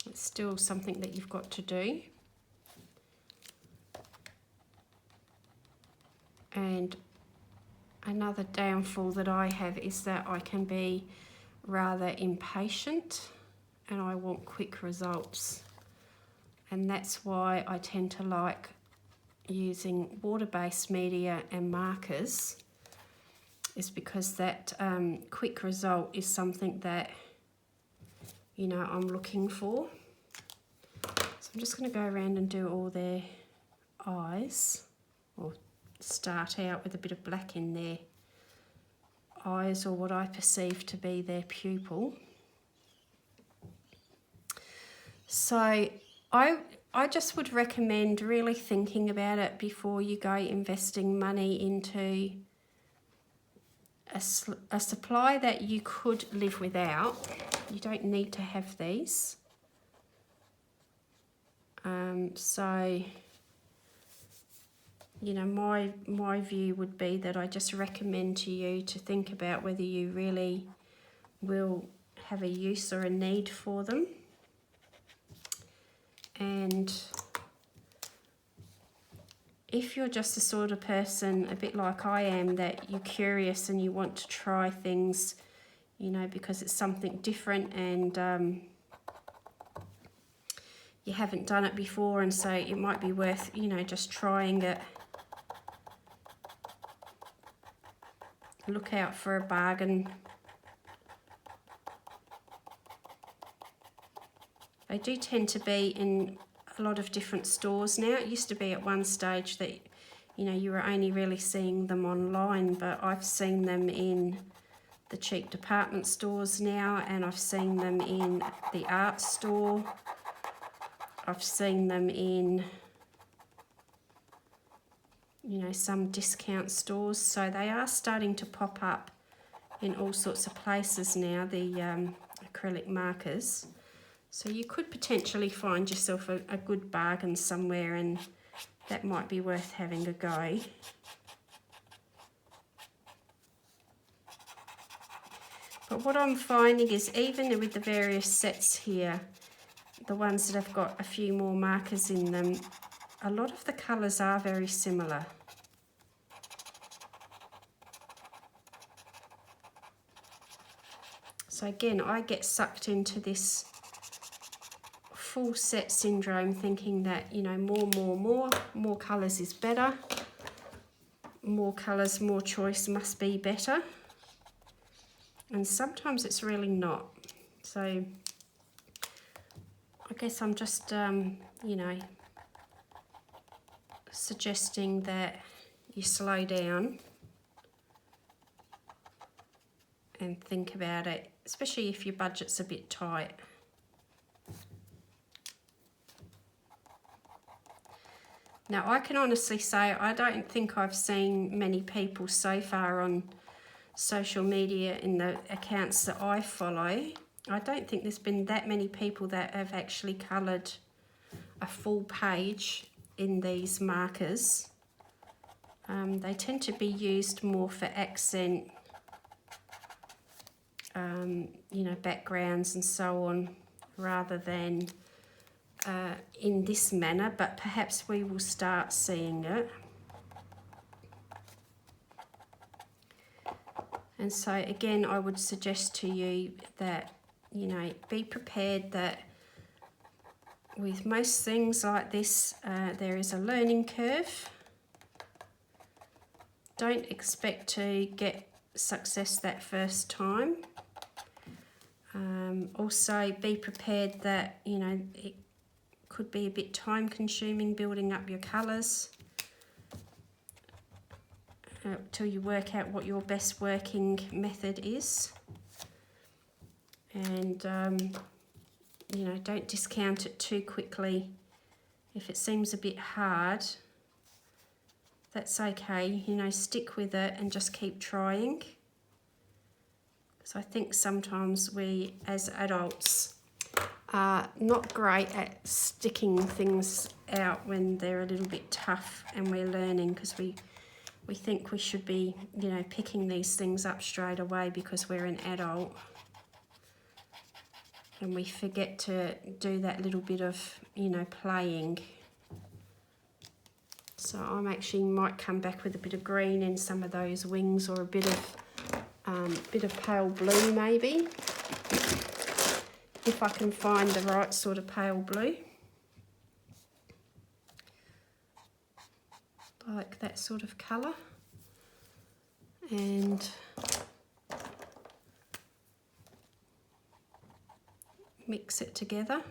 It's still something that you've got to do. And another downfall that I have is that I can be rather impatient and I want quick results. And that's why I tend to like using water-based media and markers, is because that quick result is something that, you know, I'm looking for. So I'm just going to go around and do all their eyes, or start out with a bit of black in their eyes, or what I perceive to be their pupil. So I just would recommend really thinking about it before you go investing money into a supply that you could live without. You don't need to have these. So, you know, my view would be that I just recommend to you to think about whether you really will have a use or a need for them. And if you're just the sort of person, a bit like I am, that you're curious and you want to try things, you know, because it's something different and you haven't done it before, and so it might be worth, you know, just trying it. Look out for a bargain. They do tend to be in a lot of different stores now. It used to be at one stage that, you know, you were only really seeing them online, but I've seen them in the cheap department stores now, and I've seen them in the art store. I've seen them in, you know, some discount stores. So they are starting to pop up in all sorts of places now, the acrylic markers. So you could potentially find yourself a good bargain somewhere, and that might be worth having a go. But what I'm finding is, even with the various sets here, the ones that have got a few more markers in them, a lot of the colours are very similar. So again, I get sucked into this full set syndrome, thinking that, you know, more colours is better. More colours, more choice must be better. And sometimes it's really not. So I guess I'm just, you know, suggesting that you slow down and think about it, especially if your budget's a bit tight. Now, I can honestly say I don't think I've seen many people so far on social media in the accounts that I follow. I don't think there's been that many people that have actually coloured a full page in these markers. They tend to be used more for accent, you know, backgrounds and so on, rather than in this manner, but perhaps we will start seeing it. And so again, I would suggest to you that, you know, be prepared that with most things like this, there is a learning curve. Don't expect to get success that first time. Also be prepared that, you know, it could be a bit time consuming building up your colours till you work out what your best working method is. And you know, don't discount it too quickly. If it seems a bit hard, that's okay, you know, stick with it and just keep trying. So I think sometimes we as adults are not great at sticking things out when they're a little bit tough and we're learning, because we think we should be, you know, picking these things up straight away because we're an adult. And we forget to do that little bit of, you know, playing. So I'm actually might come back with a bit of green in some of those wings, or a bit of pale blue maybe, if I can find the right sort of pale blue. Like that sort of colour. And mix it together.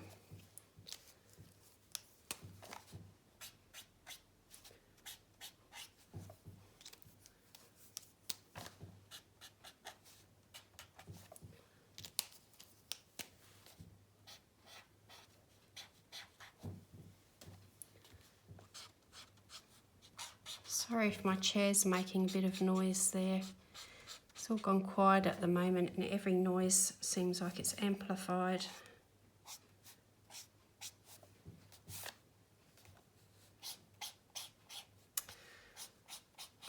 Sorry if my chair's making a bit of noise there. It's all gone quiet at the moment and every noise seems like it's amplified.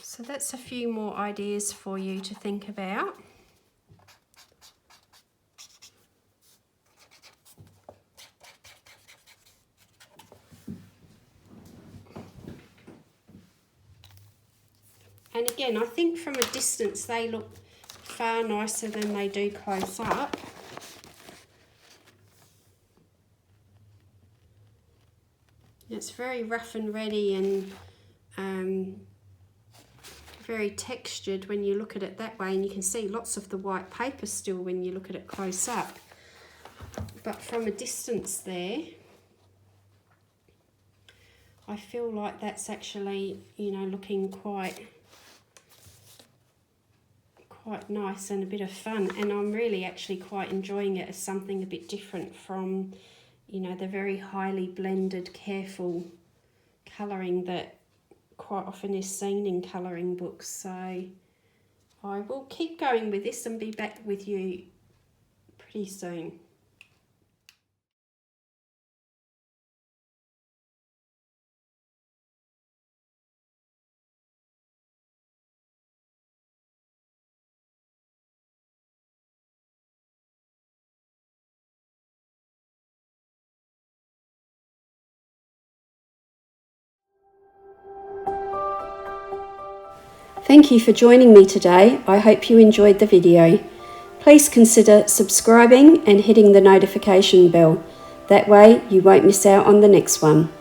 So that's a few more ideas for you to think about. And again, I think from a distance they look far nicer than they do close up. It's very rough and ready and very textured when you look at it that way, and you can see lots of the white paper still when you look at it close up. But from a distance there, I feel like that's actually, you know, looking quite nice and a bit of fun, and I'm really actually quite enjoying it as something a bit different from, you know, the very highly blended, careful colouring that quite often is seen in colouring books. So I will keep going with this and be back with you pretty soon. Thank you for joining me today. I hope you enjoyed the video. Please consider subscribing and hitting the notification bell. That way you won't miss out on the next one.